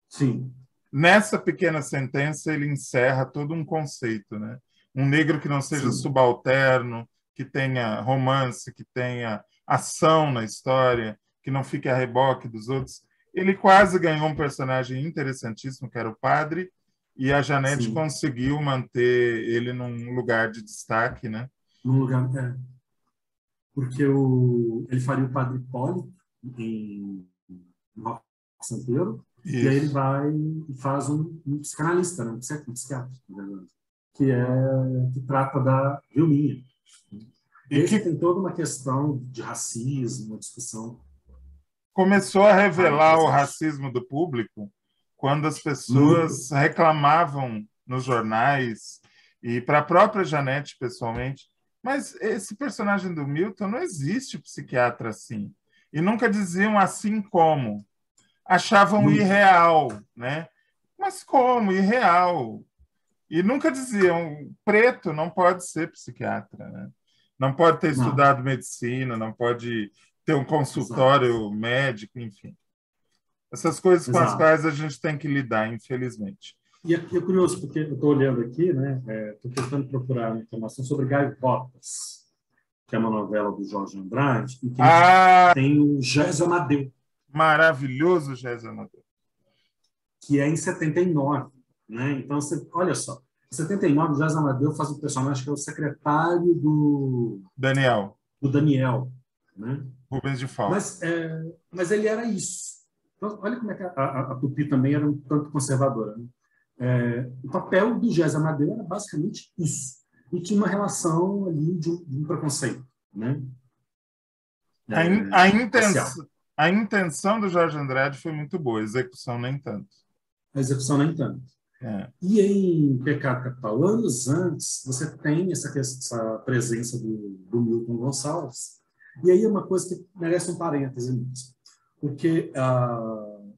Sim. Nessa pequena sentença, ele encerra todo um conceito, né? Um negro que não seja Sim. subalterno, que tenha romance, que tenha ação na história, que não fique a reboque dos outros. Ele quase ganhou um personagem interessantíssimo, que era o padre, e a Janete Sim. conseguiu manter ele num lugar de destaque, né? Num lugar, porque ele faria o Padre Hipólito em Rock Santeiro, e aí ele Isso. vai e faz um psicanalista, né? Um psiquiatra, na verdade, que trata da Vilminha. E E aí você que tem toda uma questão de racismo, uma discussão começou a revelar o presente. racismo do público quando as Muito. pessoas reclamavam nos jornais e para a própria Janete pessoalmente, mas esse personagem do Milton não existe psiquiatra assim. E nunca diziam assim como. Achavam Nunca. irreal, né? Mas como irreal? E nunca diziam preto não pode ser psiquiatra, né? Não pode ter Não. estudado medicina, não pode ter um Exato. consultório médico, enfim. Essas coisas com as Exato. quais a gente tem que lidar, infelizmente. E é curioso, porque eu estou olhando aqui, né? Estou tentando procurar informação sobre Gaivotas, que é uma novela do Jorge Andrade, em que a gente Ah, tem o Gésio Amadeu, maravilhoso, Jéssica Amadeu. que é em 79. Né? Então, olha só, em 79, o Gésio Amadeu faz um personagem que é o secretário Daniel, do Daniel. Né? Rubens de Falco. Mas ele era isso. Então, olha como é que a Tupi também era um tanto conservadora. Né? O papel do Gésio Amadeu era basicamente isso. E tinha uma relação ali de um preconceito, né? A, in, a, Racial. intenção, a intenção do Jorge Andrade foi muito boa, a execução nem tanto. A execução nem tanto. É. E em Pecado Capital, anos antes, você tem essa presença do Milton Gonçalves. E aí é uma coisa que merece um parêntese mesmo. Porque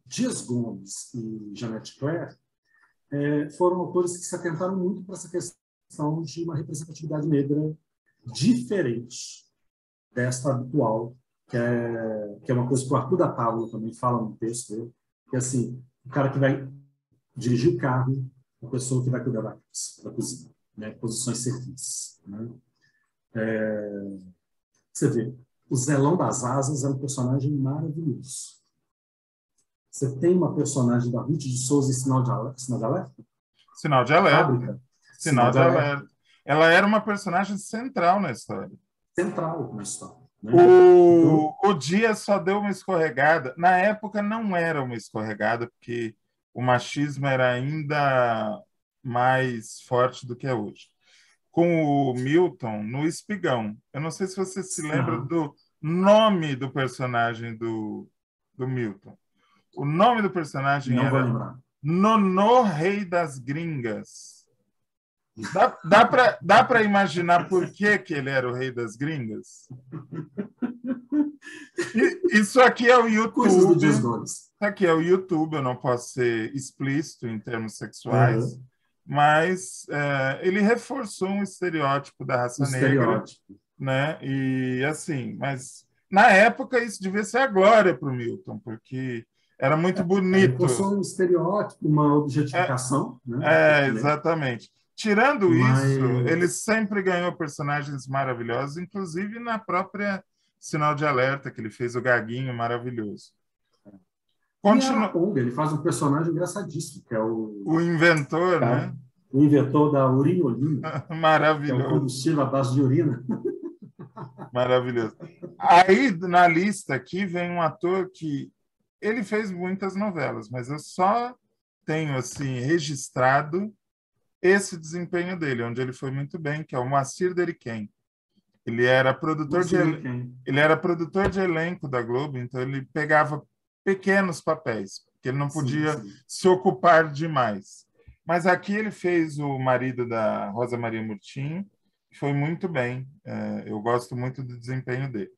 Dias Gomes e Jeanette Claire foram autores que se atentaram muito para essa questão de uma representatividade negra diferente desta habitual, que é uma coisa que o Arthur da Pablo também fala no texto dele, que é assim, o cara que vai dirigir o carro, a pessoa que vai cuidar da cozinha, né? Posições serviços. Né? Você vê, o Zelão das Asas é um personagem maravilhoso. Você tem uma personagem da Ruth de Souza em Sinal de Alerta? Sinal de alerta. Fábrica, Sinal Sinal de de Alerta, alerta. Ela era uma personagem central na história. central na história. Né? Então, O Dias só deu uma escorregada. Na época não era uma escorregada, porque o machismo era ainda mais forte do que é hoje. Com o Milton, no Espigão. Eu não sei se você se lembra não, do nome do personagem do Milton. O nome do personagem não vou era lembrar. Nonô Rei das Gringas. Dá para imaginar por que ele era o Rei das Gringas? Isso aqui é o Coisas do YouTube. Dias Isso Gomes. aqui é o YouTube. Eu não posso ser explícito em termos sexuais, Uhum. mas ele reforçou um estereótipo da O raça negra, estereótipo. né? E assim, mas na época isso devia ser a glória para o Milton, porque era muito bonito. Reforçou um estereótipo, uma É, objetificação, né, do corpo negro, exatamente. Tirando isso, ele mas sempre ganhou personagens maravilhosos, inclusive na própria Sinal de Alerta, que ele fez o Gaguinho maravilhoso. e Continua Araponga, ele faz um personagem engraçadíssimo, que é o inventor, né? o inventor da urinolina, que é o Maravilhoso, combustível à base de urina. maravilhoso. Aí na lista aqui vem um ator que ele fez muitas novelas, mas eu só tenho assim registrado esse desempenho dele, onde ele foi muito bem, que é o Moacir Deriquém. Ele era produtor Não de sei de quem. ele era produtor de elenco da Globo, então ele pegava pequenos papéis, porque ele não Sim, podia sim. se ocupar demais. Mas aqui ele fez o marido da Rosa Maria Murtinho, que foi muito bem. Eu gosto muito do desempenho dele.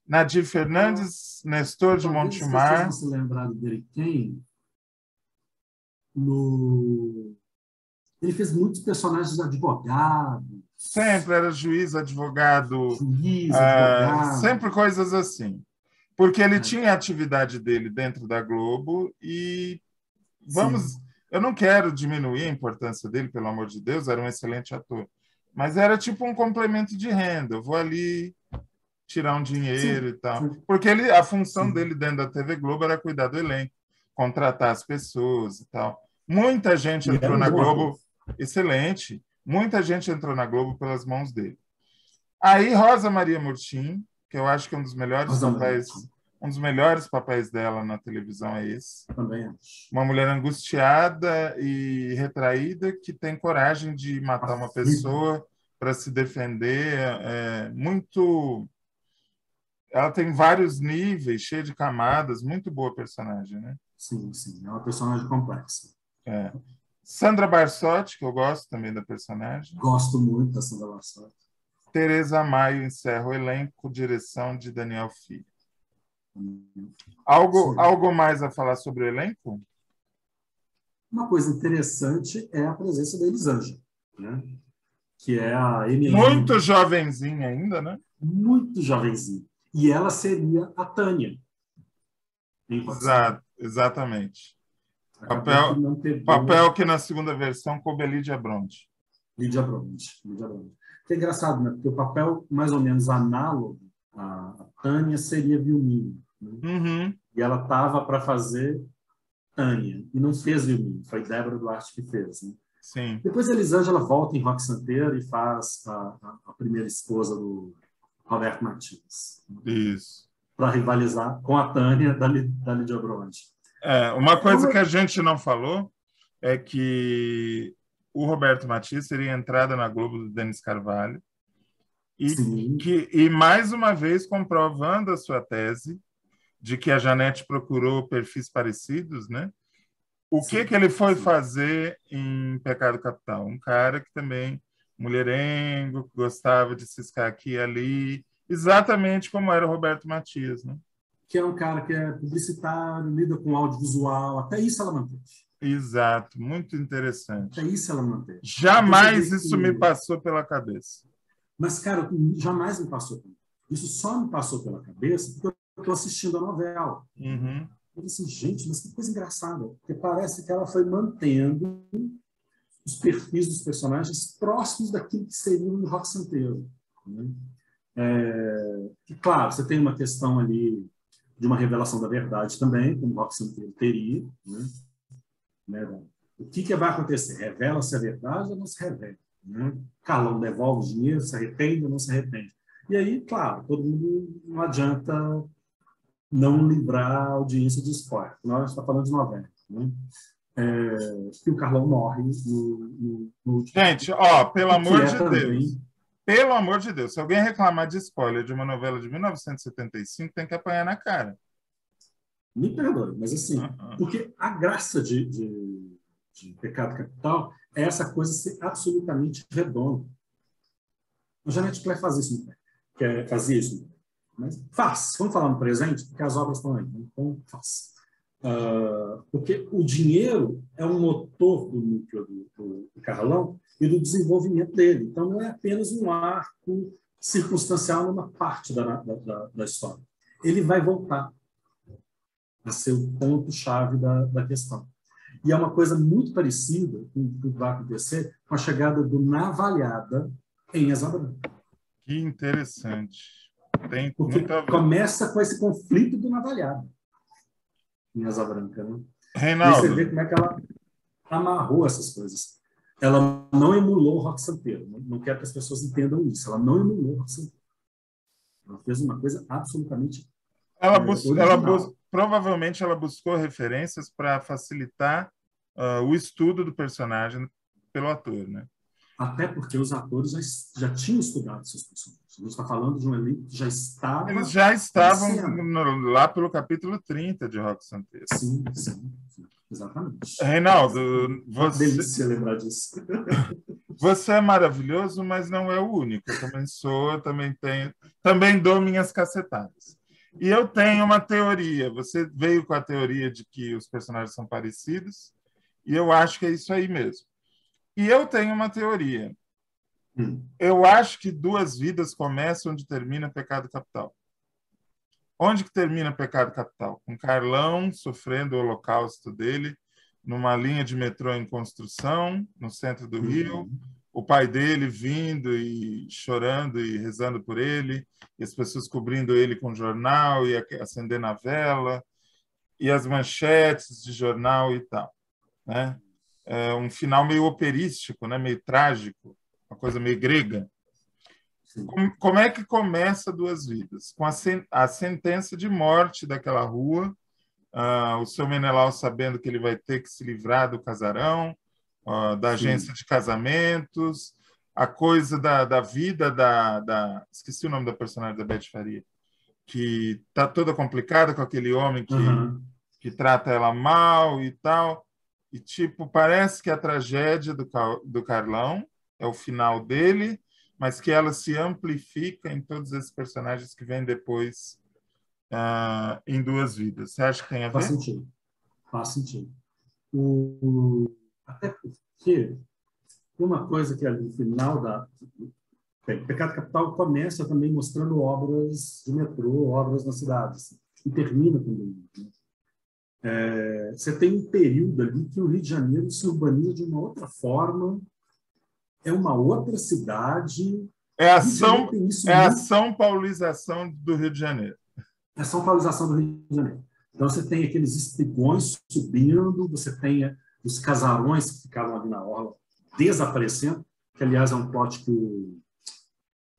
Nadir Fernandes, Nestor de Talvez as pessoas Montemar. vão se lembrar dele quem? No... Ele fez muitos personagens advogados, Sempre era juiz, advogado, juiz, advogado. sempre coisas assim. Porque ele Né? tinha a atividade dele dentro da Globo e vamos, Sim, eu não quero diminuir a importância dele, pelo amor de Deus, era um excelente ator. Mas era tipo um complemento de renda. Eu vou ali tirar um dinheiro sim, e tal. sim, Porque a função sim. dele dentro da TV Globo era cuidar do elenco, contratar as pessoas e tal. Muita gente E era entrou um na bom ator. Globo, excelente. Muita gente entrou na Globo pelas mãos dele. Aí Rosa Maria Murtim, que eu acho que Rosa Maria Murtim, um dos melhores papéis dela na televisão é esse. também acho. Uma mulher angustiada e retraída que tem coragem de matar uma Aflita. pessoa para se defender. Muito. Ela tem vários níveis, cheia de camadas, muito boa personagem, né? Sim, sim, é uma personagem complexa. É. Sandra Barsotti, que eu gosto também da personagem. Gosto muito da Sandra Barsotti. Tereza Maio encerra o elenco, direção de Daniel Filho. Algo mais a falar sobre o elenco? Uma coisa interessante é a presença da Elisângela, né? Que é a Emilene, Muito jovenzinha ainda, né? muito jovenzinha. E ela seria a Tânia, em Rock Santeiro. Exatamente. Acabou que não pegou Papel que na segunda versão coube a Lídia Bronte. Lídia Bronte. Lídia Bronte. Que é engraçado, né? Porque o papel mais ou menos análogo à Tânia seria Vilmine. Né? Uhum. E ela estava para fazer Tânia, e não fez Vilmine, foi Débora Duarte que fez. Né? Sim. Depois a Elisângela volta em Rock Santeiro e faz a primeira esposa do Roberto Martins. Isso. Para rivalizar com a Tânia da Lídia Bronte. Uma coisa que a gente não falou é que o Roberto Matias teria entrada na Globo do Denis Carvalho e mais uma vez comprovando a sua tese de que a Janete procurou perfis parecidos, né? O que ele foi fazer em Pecado Capital? Um cara que também, mulherengo, gostava de ciscar aqui e ali, exatamente como era o Roberto Matias, né? Que é um cara que é publicitário, lida com audiovisual, até isso ela manteve. Exato, muito interessante. Até isso ela manteve. Jamais isso me passou pela cabeça. Mas, cara, jamais me passou. Isso só me passou pela cabeça porque eu estou assistindo a novela. Uhum. Eu disse assim, gente, mas que coisa engraçada. Porque parece que ela foi mantendo os perfis dos personagens próximos daquilo que seria no Rock Santeiro. Né? E, claro, você tem uma questão ali de uma revelação da verdade também, como o Rock Santeiro teria. Né? O que vai acontecer? Revela-se a verdade ou não se revela? Né? Carlão devolve o dinheiro, se arrepende ou não se arrepende? E aí, claro, todo mundo não adianta não livrar a audiência de spoiler. Nós estamos falando de novela. Né? Que o Carlão morre no último. Gente, pelo amor de Deus. Pelo amor de Deus, se alguém reclamar de spoiler de uma novela de 1975, tem que apanhar na cara. Me perdoe, mas assim, porque a graça de Pecado Capital é essa coisa ser absolutamente redonda. A Janete Claire faz isso, fazia isso. Mas faz. Vamos falar no presente, porque as obras estão aí. Então, faz. Porque o dinheiro é um motor do núcleo do Carlão e do desenvolvimento dele. Então, não é apenas um arco circunstancial numa parte da história. Ele vai voltar a ser o ponto-chave da questão. E é uma coisa muito parecida com o que vai acontecer com a chegada do Navalhada em Asa Branca. Que interessante. Tem porque muito a ver. Começa com esse conflito do Navalhada em Asa Branca. Né? Reinaldo. E você vê como é que ela amarrou essas coisas. Ela não emulou o Rock Santeiro. Não quero que as pessoas entendam isso. Ela não emulou o Rock Santeiro. Ela fez uma coisa absolutamente provavelmente ela buscou referências para facilitar o estudo do personagem pelo ator, né? Até porque os atores já tinham estudado seus personagens. A gente está falando de um elenco que já estava... Eles já estavam lá pelo capítulo 30 de Rock Santeiro. Sim, exatamente. Reinaldo, você... delícia lembrar disso. Você é maravilhoso, mas não é o único. Eu também sou, também dou minhas cacetadas. E eu tenho uma teoria. Você veio com a teoria de que os personagens são parecidos, e eu acho que é isso aí mesmo. E eu tenho uma teoria. Eu acho que Duas Vidas começa onde termina Pecado Capital. Onde que termina Pecado Capital? Com Carlão sofrendo o holocausto dele, numa linha de metrô em construção, no centro do Rio, o pai dele vindo e chorando e rezando por ele, e as pessoas cobrindo ele com jornal e acendendo a vela, e as manchetes de jornal e tal, né? É um final meio operístico, né? Meio trágico, uma coisa meio grega. Como é que começa Duas Vidas? Com a sentença de morte daquela rua, o seu Menelau sabendo que ele vai ter que se livrar do casarão, da agência de casamentos, a coisa da vida esqueci o nome da personagem da Beth Faria, que está toda complicada com aquele homem que trata ela mal e tal. E, tipo, parece que a tragédia do Carlão é o final dele, mas que ela se amplifica em todos esses personagens que vêm depois em Duas Vidas. Você acha que tem a ver? Faz sentido. Faz sentido. Até porque uma coisa que ali no final da... Bem, Pecado Capital começa também mostrando obras de metrô, obras nas cidades, e termina também. Né? Você tem um período ali que o Rio de Janeiro se urbaniza de uma outra forma, é uma outra cidade. É a São Paulização do Rio de Janeiro. É a São Paulização do Rio de Janeiro. Então, você tem aqueles espigões subindo, você tem os casarões que ficavam ali na orla desaparecendo, que, aliás, é um plot que o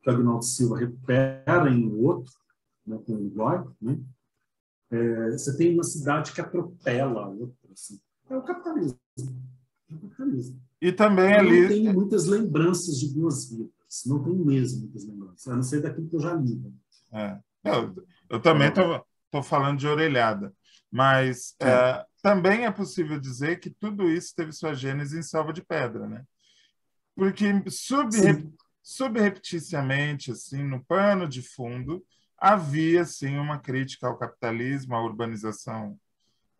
Agnaldo Silva recupera em outro, né, com o Uruguai. Né? Você tem uma cidade que atropela a outra. Assim. É o capitalismo. E também eu ali... não tenho muitas lembranças de Duas Vidas. Não tenho mesmo muitas lembranças. A não ser daquilo que eu já li. Né? Eu também estou falando de orelhada. Mas também é possível dizer que tudo isso teve sua gênese em Selva de Pedra. Né? Porque subrepticiamente, assim, no pano de fundo, havia assim, uma crítica ao capitalismo, à urbanização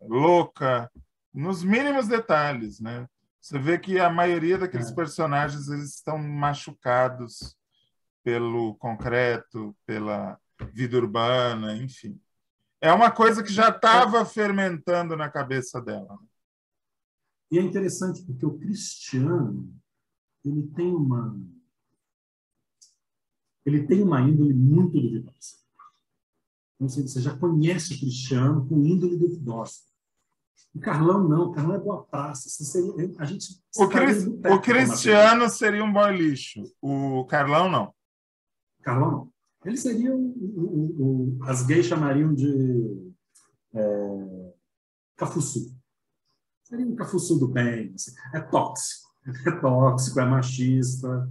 louca, nos mínimos detalhes. Né? Você vê que a maioria daqueles personagens eles estão machucados pelo concreto, pela vida urbana, enfim. É uma coisa que já estava fermentando na cabeça dela. E é interessante porque o Cristiano ele tem uma índole muito duvidosa. Não sei, você já conhece o Cristiano com índole duvidosa. O Carlão não, o Carlão é boa praça. O Cristiano seria um boy lixo, o Carlão não. Carlão não. Ele seria as gays chamariam de cafuçu. Seria um cafuçu do bem. Assim. É tóxico, é machista.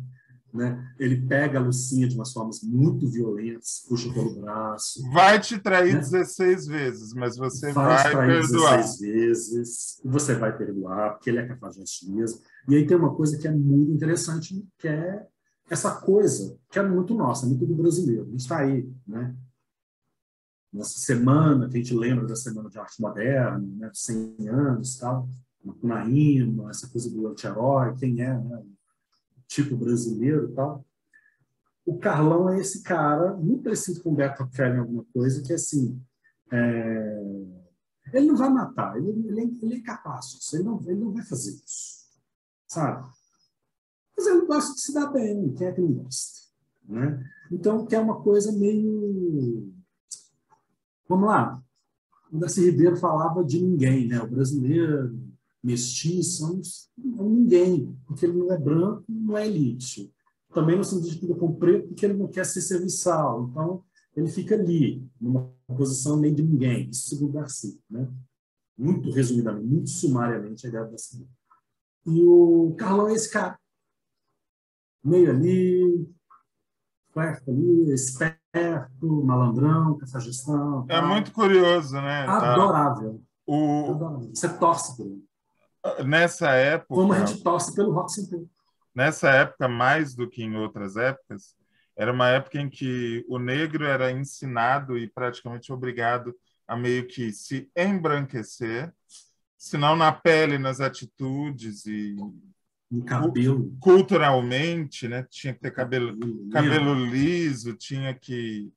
Né? Ele pega a Lucinha de umas formas muito violentas, puxa pelo braço. Vai te trair, né? 16 vezes, mas você vai perdoar. 16 vezes, e você vai perdoar, porque ele é cafajeste mesmo. E aí tem uma coisa que é muito interessante, que é essa coisa que é muito nossa, muito do brasileiro. A gente está aí, né? Nessa semana, que a gente lembra da Semana de Arte Moderna, né? 100 anos e tal, Macunaíma, essa coisa do anti-herói, quem é, né? Tipo brasileiro e tal. O Carlão é esse cara, muito parecido com o Beto Rockefeller em alguma coisa, que assim, ele não vai matar, ele é incapaz disso, ele não vai fazer isso, sabe? Mas ele gosta de se dar bem, quem é que não gosta? Né? Então, que é uma coisa meio... Vamos lá, o Darcy Ribeiro falava de ninguém, né? O brasileiro, mestiço, é um ninguém, porque ele não é branco, não é elite. Também não se identifica com preto porque ele não quer ser serviçal. Então, ele fica ali, numa posição meio de ninguém. Isso segundo Darcy. Né? Muito resumidamente, muito sumariamente, a ideia da Darcy. E o Carlão é esse cara. Meio ali, perto ali, esperto, malandrão, com essa gestão. É muito curioso, né? Adorável. Adorável. Você torce por ele. Nessa época... Como a gente torce pelo Rock Santeiro. Nessa época, mais do que em outras épocas, Era uma época em que o negro era ensinado e praticamente obrigado a meio que se embranquecer, se não na pele, nas atitudes e No cabelo. culturalmente, né? Tinha que ter cabelo Lembra? liso, tinha que,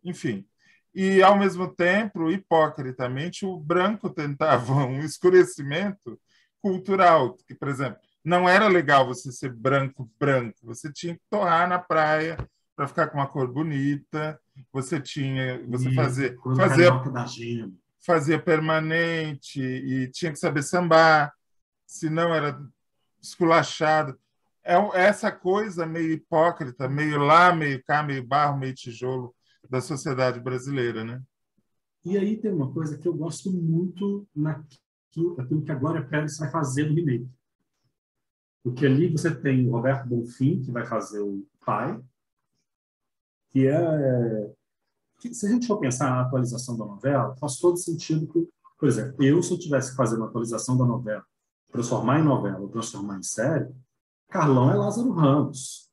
enfim. E ao mesmo tempo, hipocritamente, o branco tentava um escurecimento cultural, que, por exemplo, não era legal você ser branco branco, você tinha que torrar na praia para ficar com uma cor bonita, você Isso, quando o fazia carioca da gema. fazia permanente e tinha que saber sambar, senão era esculachado. Essa coisa meio hipócrita, meio lá, meio cá, meio barro, meio tijolo da sociedade brasileira, né? E aí tem uma coisa que eu gosto muito naquilo que a Glória Pérez vai fazer no remake. Porque ali você tem o Roberto Bonfim, que vai fazer o pai, que é... Se a gente for pensar na atualização da novela, faz todo sentido que, por exemplo, se eu tivesse que fazer uma atualização da novela, transformar em novela ou transformar em série, Carlão é Lázaro Ramos.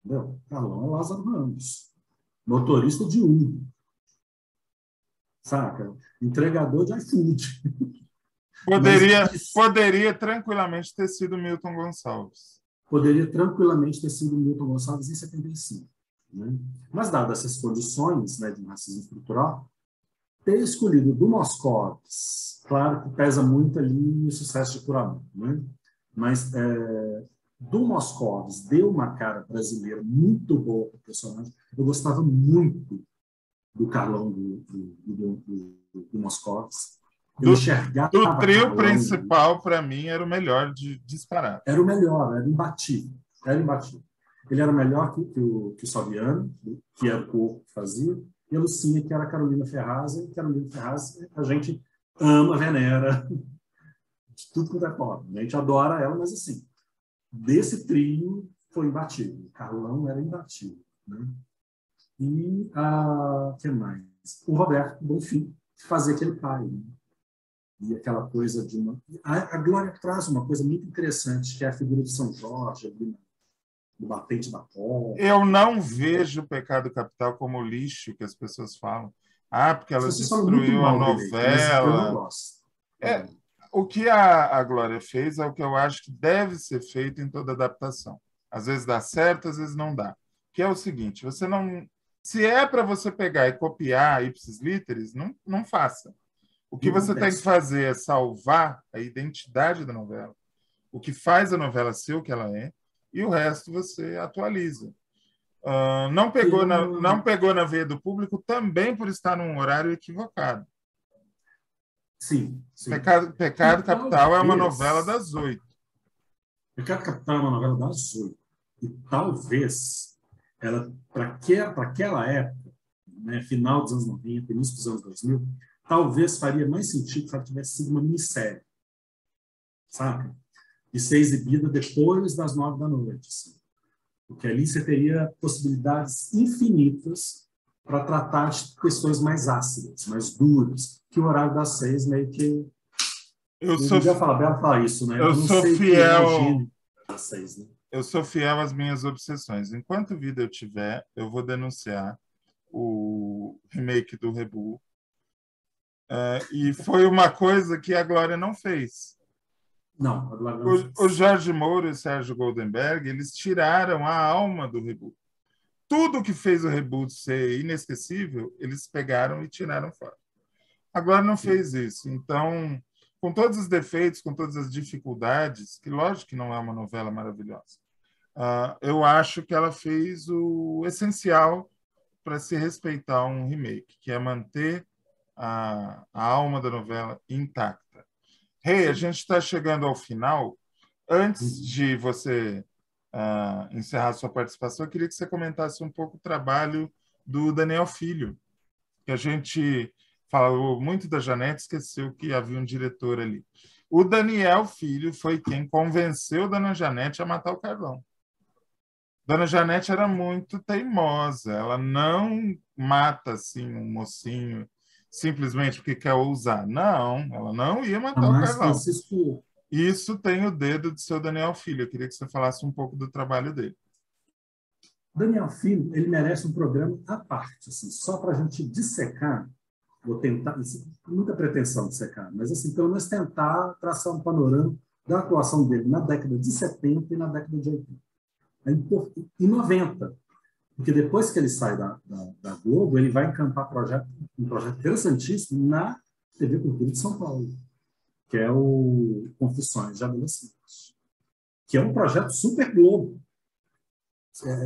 Entendeu? Carlão é Lázaro Ramos. Motorista de Uber. Saca? Entregador de iFood. Poderia tranquilamente ter sido Milton Gonçalves. Poderia tranquilamente ter sido Milton Gonçalves em 75. Né? Mas, dadas essas condições, né, de racismo estrutural, ter escolhido do Moscovitz, claro que pesa muito ali o sucesso de Curamã, né? Mas do Moscovitz deu uma cara brasileira muito boa para o personagem. Eu gostava muito do Carlão do Moscovitz. Eu enxergava do trio Carlão, principal, para mim, era o melhor de disparar. Era o melhor, era imbatível. Era imbatível. Ele era melhor que o Saviano, que era o corpo que fazia, e a Lucinha, que era a Carolina Ferraz, e Carolina Ferraz a gente ama, venera, de tudo quanto é forma. A gente adora ela, mas assim, desse trio foi imbatível. O Carlão era imbatível. Né? E que mais? O Roberto Bonfim, que fazia aquele pai. Né? E aquela coisa de uma... A Glória traz uma coisa muito interessante, que é a figura de São Jorge, ali do batente da porta. Eu não vejo o Pecado Capital como lixo que as pessoas falam. Ah, porque ela destruiu a novela. Eu não gosto. O que a Glória fez é o que eu acho que deve ser feito em toda adaptação. Às vezes dá certo, às vezes não dá. Que é o seguinte, você não... Se é para você pegar e copiar ipsis literis, não faça. O que você tem que fazer é salvar a identidade da novela, o que faz a novela ser o que ela é, e o resto você atualiza. Não pegou na veia do público também por estar num horário equivocado. Sim. Pecado Capital é uma novela das 8. Pecado Capital é uma novela das 8. E talvez ela, para aquela época, né, final dos anos 90, início dos anos 2000, talvez faria mais sentido se ela tivesse sido uma minissérie, sabe? E ser exibida depois das 9 da noite. Assim. Porque ali você teria possibilidades infinitas para tratar de questões mais ácidas, mais duras, que o horário das 6 meio que... Eu fala isso, né? Eu sou fiel às 6, né? Eu sou fiel às minhas obsessões. Enquanto vida eu tiver, eu vou denunciar o remake do Rebu. E foi uma coisa que a Glória não fez. Não, a Glória não fez. O Jorge Moura e o Sérgio Goldenberg, eles tiraram a alma do Rebu. Tudo que fez o Rebu ser inesquecível, eles pegaram e tiraram fora. A Glória não fez isso. Então, com todos os defeitos, com todas as dificuldades, que lógico que não é uma novela maravilhosa, eu acho que ela fez o essencial para se respeitar um remake, que é manter a alma da novela intacta. A gente está chegando ao final. Antes de você encerrar sua participação, eu queria que você comentasse um pouco o trabalho do Daniel Filho, que a gente falou muito da Janete, esqueceu que havia um diretor ali. O Daniel Filho foi quem convenceu Dona Janete a matar o Carlão. Dona Janete era muito teimosa, ela não mata assim um mocinho simplesmente porque quer usar. Não, ela não ia matar o Carlão. Francisco... Isso tem o dedo do seu Daniel Filho. Eu queria que você falasse um pouco do trabalho dele. Daniel Filho, ele merece um programa à parte, assim, só para a gente dissecar, vou tentar, muita pretensão de secar, mas assim, pelo menos tentar traçar um panorama da atuação dele na década de 70 e na década de 80. E 90, porque depois que ele sai da Globo, ele vai encampar um projeto interessantíssimo na TV Cultura de São Paulo, que é o Confissões de Adolescentes, que é um projeto super Globo.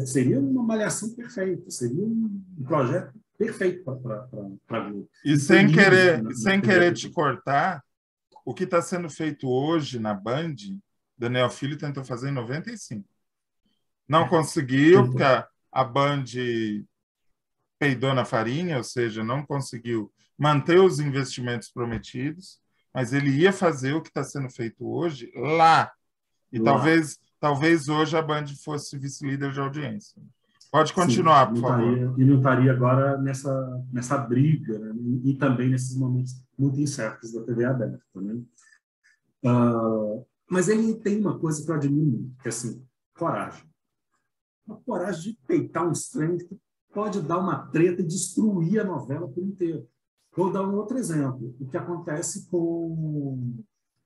Seria uma malhação perfeita, seria um projeto perfeito para a Globo. E sem querer te cortar, o que está sendo feito hoje na Band, Daniel Filho tentou fazer em 95. Não conseguiu, porque a Band peidou na farinha, ou seja, não conseguiu manter os investimentos prometidos, mas ele ia fazer o que está sendo feito hoje lá. E talvez hoje a Band fosse vice-líder de audiência. Pode continuar, por favor. E não estaria agora nessa briga, né? E também nesses momentos muito incertos da TV aberta. Né? Mas ele tem uma coisa que eu admiro muito, que é assim, coragem. Uma coragem de peitar um estranho que pode dar uma treta e destruir a novela por inteiro. Vou dar um outro exemplo. O que acontece com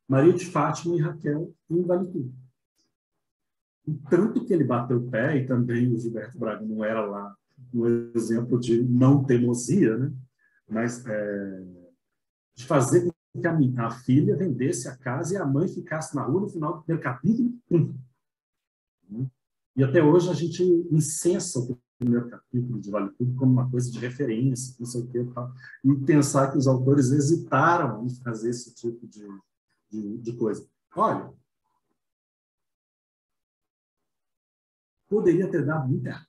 Maria de Fátima e Raquel em Vale Tudo. Tanto que ele bateu o pé, e também o Gilberto Braga não era lá um exemplo de não teimosia, né? Mas de fazer com que a filha vendesse a casa e a mãe ficasse na rua no final do primeiro capítulo. E até hoje a gente incensa o primeiro capítulo de Vale Tudo como uma coisa de referência, não sei o que, tal. E pensar que os autores hesitaram em fazer esse tipo de coisa. Olha, poderia ter dado muito errado.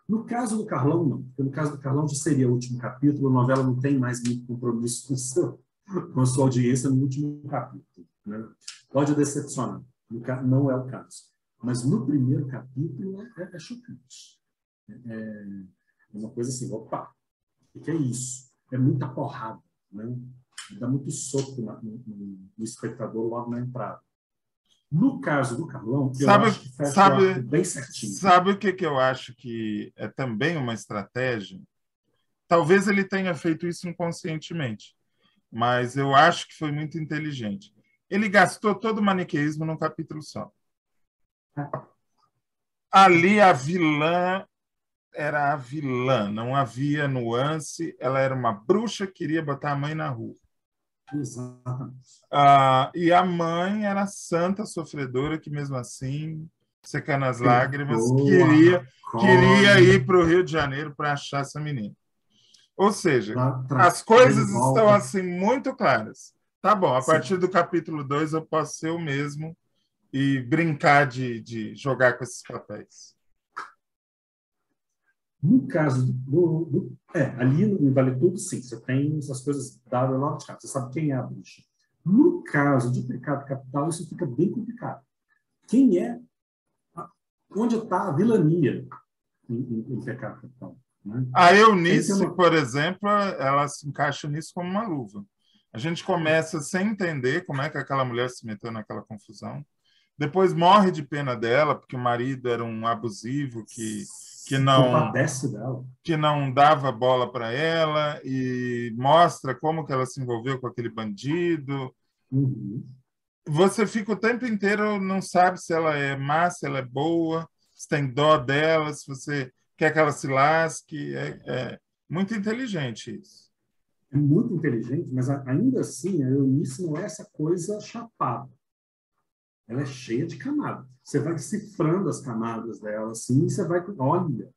No caso do Carlão, não. Porque no caso do Carlão já seria o último capítulo, a novela não tem mais muito compromisso com a sua audiência no último capítulo. Né? Pode decepcionar, não é o caso. Mas no primeiro capítulo é chocante. É uma coisa assim, opa, o que é isso? É muita porrada. Né? Dá muito soco no espectador logo na entrada. No caso do Carlão, eu acho que fecha bem certinho. Sabe o que eu acho que é também uma estratégia? Talvez ele tenha feito isso inconscientemente, mas eu acho que foi muito inteligente. Ele gastou todo o maniqueísmo num capítulo só. Ali a vilã era a vilã, não havia nuance, ela era uma bruxa que queria botar a mãe na rua. Exatamente. E a mãe era santa sofredora que, mesmo assim, secando as lágrimas, queria ir para o Rio de Janeiro para achar essa menina. Ou seja, as coisas estão assim muito claras. Tá bom, a partir do capítulo 2 eu posso ser o mesmo e brincar de jogar com esses papéis. No caso ali no Vale Tudo, sim, você tem essas coisas dadas logo de cara, você sabe quem é a bruxa. No caso de Pecado Capital, isso fica bem complicado. Quem é, onde está a vilania em Pecado Capital? Né? A Eunice, por exemplo, ela se encaixa nisso como uma luva. A gente começa sem entender como é que aquela mulher se meteu naquela confusão. Depois morre de pena dela, porque o marido era um abusivo que não dava bola para ela, e mostra como que ela se envolveu com aquele bandido. Uhum. Você fica o tempo inteiro, não sabe se ela é má, se ela é boa, se tem dó dela, se você quer que ela se lasque. É muito inteligente isso. É muito inteligente, mas ainda assim a Eunice não é essa coisa chapada. Ela é cheia de camadas. Você vai decifrando as camadas dela, assim, e você vai... Olha,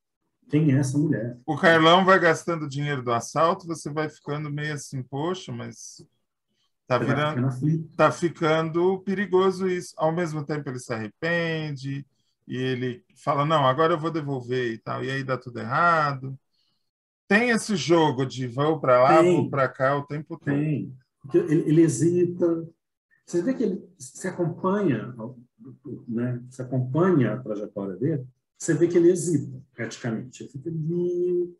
quem é essa mulher? O Carlão vai gastando dinheiro do assalto, você vai ficando meio assim, poxa, mas tá ficando perigoso isso. Ao mesmo tempo ele se arrepende e ele fala, não, agora eu vou devolver e tal. E aí dá tudo errado. Tem esse jogo de vou para lá, vou para cá o tempo todo. Tem. Porque ele hesita. Você vê que ele se acompanha, né? Se acompanha a trajetória dele, você vê que ele hesita, praticamente. Ele fica ali,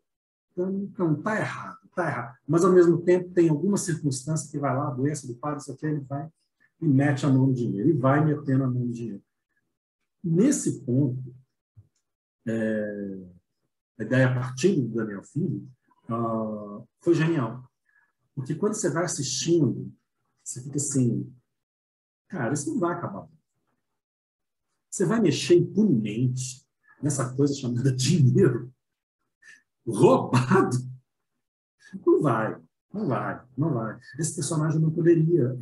então, tá errado. Mas, ao mesmo tempo, tem alguma circunstância que vai lá, a doença do pai, isso aqui, ele vai e mete a mão no dinheiro, e vai metendo a mão no dinheiro. Nesse ponto, a ideia a partir do Daniel Filho, foi genial. Porque quando você vai assistindo, você fica assim, cara, isso não vai acabar. Você vai mexer impunemente nessa coisa chamada dinheiro roubado. Não vai, não vai, não vai. Esse personagem não poderia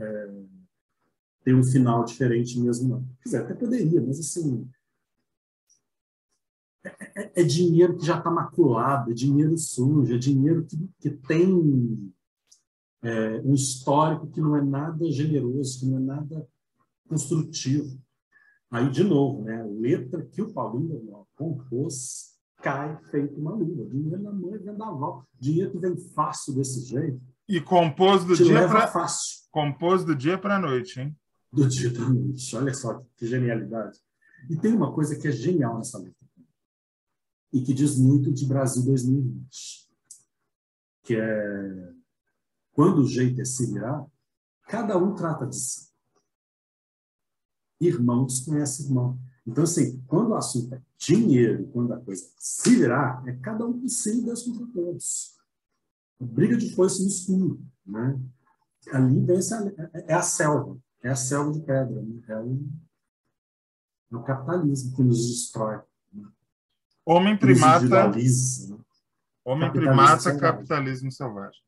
ter um final diferente mesmo, não. Quer dizer, até poderia, mas assim, é dinheiro que já está maculado, é dinheiro sujo, é dinheiro que tem um histórico que não é nada generoso, que não é nada construtivo. Aí, de novo, né, a letra que o Paulinho compôs cai feito uma luva. Dinheiro na mão e vendaval. Dinheiro que vem fácil desse jeito. E compôs do te dia leva para fácil. compôs do dia para a noite, hein? Do dia para a noite. Olha só que genialidade. E tem uma coisa que é genial nessa letra. E que diz muito de Brasil 2020. Que é quando o jeito é se virar, cada um trata de si. Irmão desconhece irmão. Então, assim, quando o assunto é dinheiro, quando a coisa se virar, é cada um por si e Deus contra todos. A briga de foice no escuro, né? Ali vence é a selva de pedra, né? É o capitalismo que nos destrói. Né? Homem Que nos primata, individualiza. Né? homem Capitalismo primata, selvagem. capitalismo selvagem.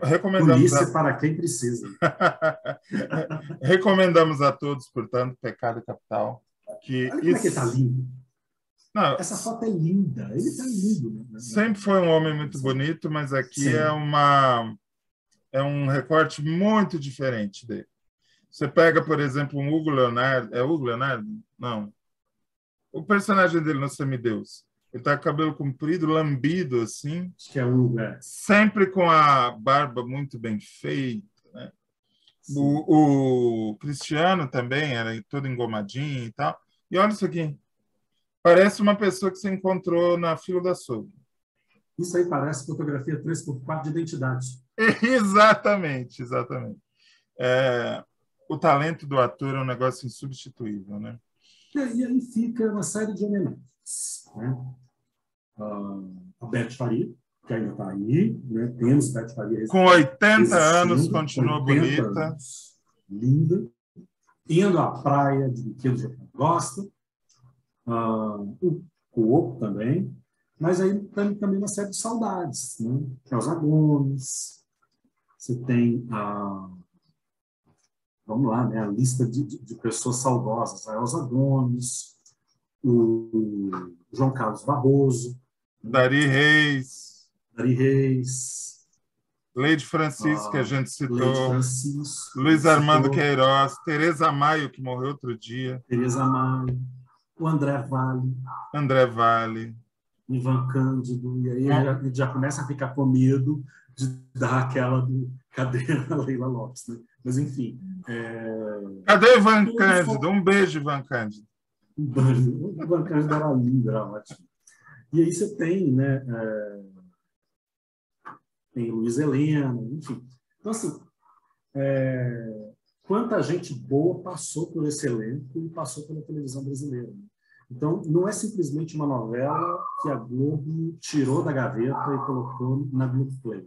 Recomendamos Polícia para quem precisa. Recomendamos a todos, portanto, Pecado Capital. Que olha como é que ele está lindo. Não, essa foto é linda. Ele está lindo. Né? Sempre foi um homem muito bonito, mas aqui é um recorte muito diferente dele. Você pega, por exemplo, um Hugo Leonardo. É Hugo Leonardo? Não. O personagem dele no Semideus. Ele tá com o cabelo comprido, lambido, assim. Acho que é Hugo, sempre com a barba muito bem feita. Né? O Cristiano também era todo engomadinho e tal. E olha isso aqui. Parece uma pessoa que você encontrou na fila da açougue. Isso aí parece fotografia 3x4 de identidade. Exatamente. O talento do ator é um negócio insubstituível, né? E aí fica uma série de homenagens. Né? A Beth Faria, que ainda está aí, né? Temos Beth Faria com 80 anos, continua 80 bonita. Anos, linda. Indo à praia de brinquedos que ela gosta. O corpo também. Mas aí tem também uma série de saudades. Né? Elza Gomes. Você tem vamos lá, né? A lista de pessoas saudosas. A Elza Gomes, o João Carlos Barroso, Dari Reis, Leide Francisco, que a gente citou, Luiz Armando Queiroz, Tereza Maio, que morreu outro dia, Tereza Maio, o André Vale, Ivan Cândido, e aí ele já começa a ficar com medo de dar aquela do cadê a Leila Lopes, né? Mas enfim. Cadê o Ivan Cândido? Um beijo, Ivan Cândido. O Ivan Cândido era lindo, era ótimo. E aí você tem, né? Tem Luiz Helena, enfim. Então, assim, quanta gente boa passou por esse elenco e passou pela televisão brasileira. Né? Então, não é simplesmente uma novela que a Globo tirou da gaveta e colocou na Globoplay.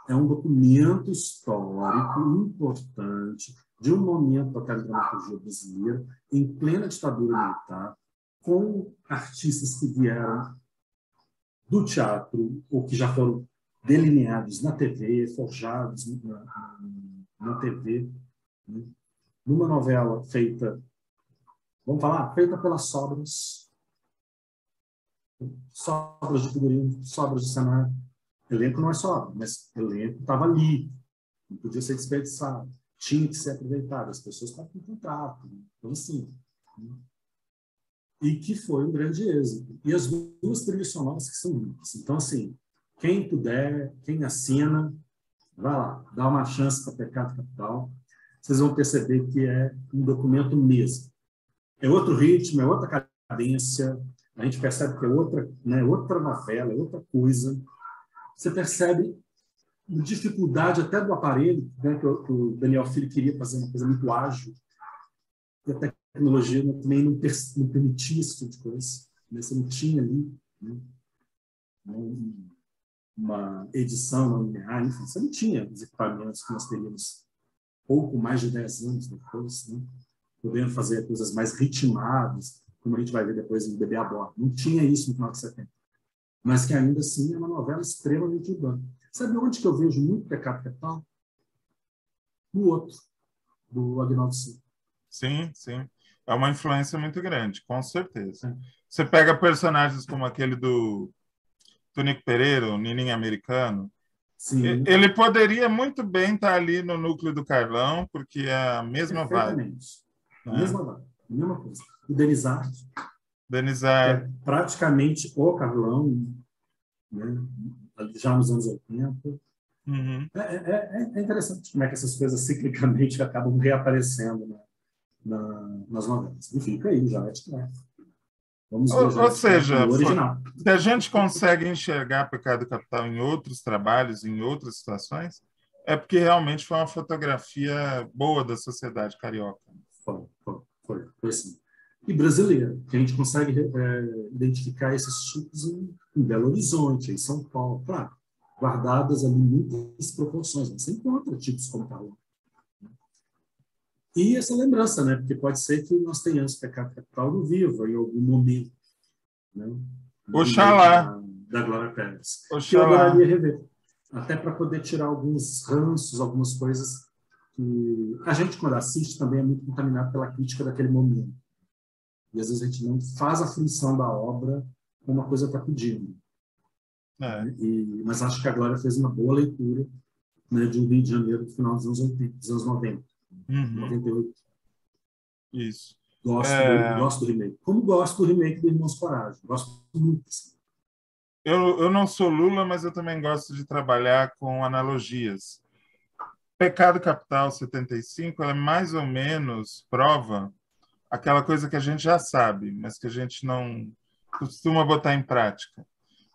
É um documento histórico importante de um momento da dramaturgia brasileira em plena ditadura militar, com artistas que vieram do teatro ou que já foram delineados na TV, forjados na TV, né? Numa novela feita, vamos falar, feita pelas sobras de figurino, sobras de cenário. Elenco não é sobra, mas elenco estava ali, não podia ser desperdiçado, tinha que ser aproveitado, as pessoas estavam com contrato, né? Então assim, né? E que foi um grande êxito. E as duas trilhas sonoras que são lindas. Então assim, quem puder, quem assina, vai lá, dá uma chance para Pecado Capital. Vocês vão perceber que é um documento mesmo. É outro ritmo, é outra cadência. A gente percebe que é outra, né, outra novela, é outra coisa. Você percebe a dificuldade até do aparelho, né, que o Daniel Filho queria fazer uma coisa muito ágil. E a tecnologia também não permitia esse tipo de coisa. né? Você não tinha ali, né, uma edição não linear, enfim, você não tinha os equipamentos que nós teríamos pouco mais de 10 anos depois, né? Podendo fazer coisas mais ritmadas, como a gente vai ver depois em Bebê a Bordo. Não tinha isso no final de 70. Mas que ainda assim é uma novela extremamente urbana. Sabe onde que eu vejo muito Pecado Capital? No outro, do Agnaldo Silva. Sim, sim. É uma influência muito grande, com certeza. É. Você pega personagens como aquele do Tonico Pereira, o Nininho Americano. Sim. Ele poderia muito bem estar ali no núcleo do Carlão, porque é a mesma vibe. Perfeitamente. A Né? mesma vibe, a mesma coisa. O Denizarte, que Denizar. é praticamente o Carlão, né? Já nos anos 80. Uhum. É interessante como é que essas coisas ciclicamente acabam reaparecendo nas novelas. E fica aí, já é Vamos ver já Ou seja, no original. se a gente consegue enxergar Pecado Capital em outros trabalhos, em outras situações, é porque realmente foi uma fotografia boa da sociedade carioca. Foi sim. E brasileira, que a gente consegue identificar esses tipos em Belo Horizonte, em São Paulo, claro, guardadas ali muitas proporções, mas você encontra tipos como Carlão. E essa lembrança, né? Porque pode ser que nós tenhamos Pecado Capital no vivo em algum momento, né? Oxalá. Da Glória Pérez. Oxalá. Que eu adoraria rever. Até para poder tirar alguns ranços, algumas coisas que a gente, quando assiste, também é muito contaminado pela crítica daquele momento. E às vezes a gente não faz a função da obra como uma coisa está pedindo. É. Mas acho que a Glória fez uma boa leitura, né, de um Rio de Janeiro do final dos anos 80, dos anos 90. 98. Isso. Gosto do remake. Como gosto do remake do Irmãos Coragem. Gosto muito. Assim. Eu não sou Lula, mas eu também gosto de trabalhar com analogias. Pecado Capital 75, ela é mais ou menos prova aquela coisa que a gente já sabe, mas que a gente não costuma botar em prática.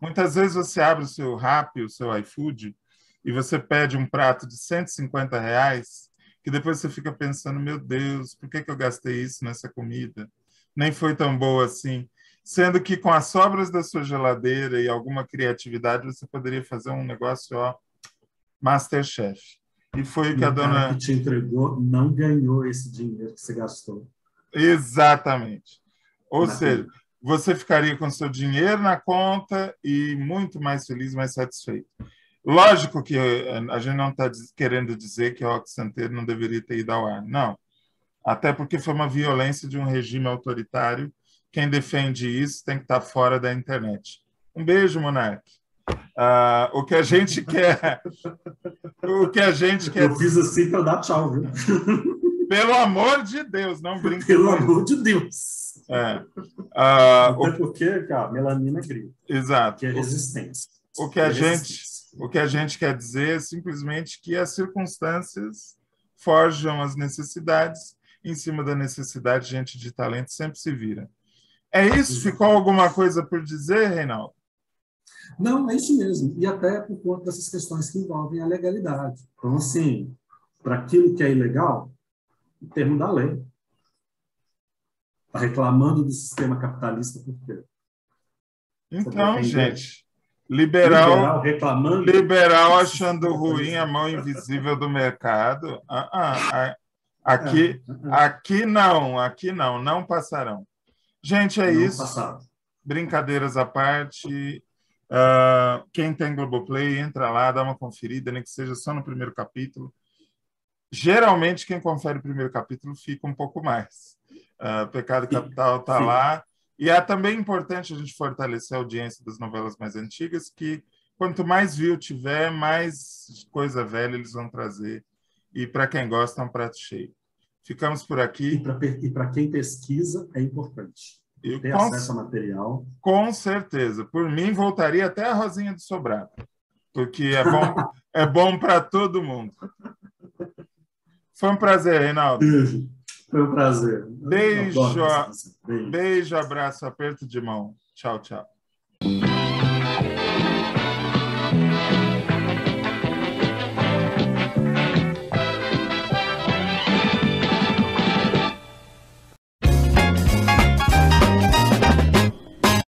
Muitas vezes você abre o seu Rappi, o seu iFood, e você pede um prato de R$ 150, que depois você fica pensando, meu Deus, por que eu gastei isso nessa comida? Nem foi tão boa assim. Sendo que com as sobras da sua geladeira e alguma criatividade, você poderia fazer um negócio, ó, MasterChef. E foi o que a o cara que dona... te entregou não ganhou esse dinheiro que você gastou. Exatamente. Ou seja, Comida. você ficaria com seu dinheiro na conta e muito mais feliz, mais satisfeito. Lógico que a gente não está querendo dizer que o Roque Santeiro não deveria ter ido ao ar. Não. Até porque foi uma violência de um regime autoritário. Quem defende isso tem que estar fora da internet. Um beijo, Monark. O que a gente quer... O que a gente quer... Eu fiz assim para dar tchau, viu? Pelo amor de Deus, não brinque. Pelo amor de Deus. Até porque, cara, melanina grita. Exato. Que é resistência. O que a gente quer dizer é simplesmente que as circunstâncias forjam as necessidades. Em cima da necessidade, gente de talento sempre se vira. É isso? Ficou alguma coisa por dizer, Reinaldo? Não, é isso mesmo. E até por conta dessas questões que envolvem a legalidade. Então, assim, para aquilo que é ilegal, o termo da lei. Está reclamando do sistema capitalista por quê? Então, gente, liberal achando ruim a mão invisível do mercado. Aqui não passarão. Gente, é isso. Brincadeiras à parte. Quem tem Globoplay, entra lá, dá uma conferida, nem que seja só no primeiro capítulo. Geralmente, quem confere o primeiro capítulo fica um pouco mais. Pecado Capital está lá. E é também importante a gente fortalecer a audiência das novelas mais antigas, que quanto mais view tiver, mais coisa velha eles vão trazer. E para quem gosta, é um prato cheio. Ficamos por aqui. E para quem pesquisa, é importante ter acesso a material. Com certeza. Por mim, voltaria até a Rosinha do Sobrado, porque é bom para todo mundo. Foi um prazer, Reinaldo. Foi um prazer. Beijo, abraço, aperto de mão. Tchau, tchau.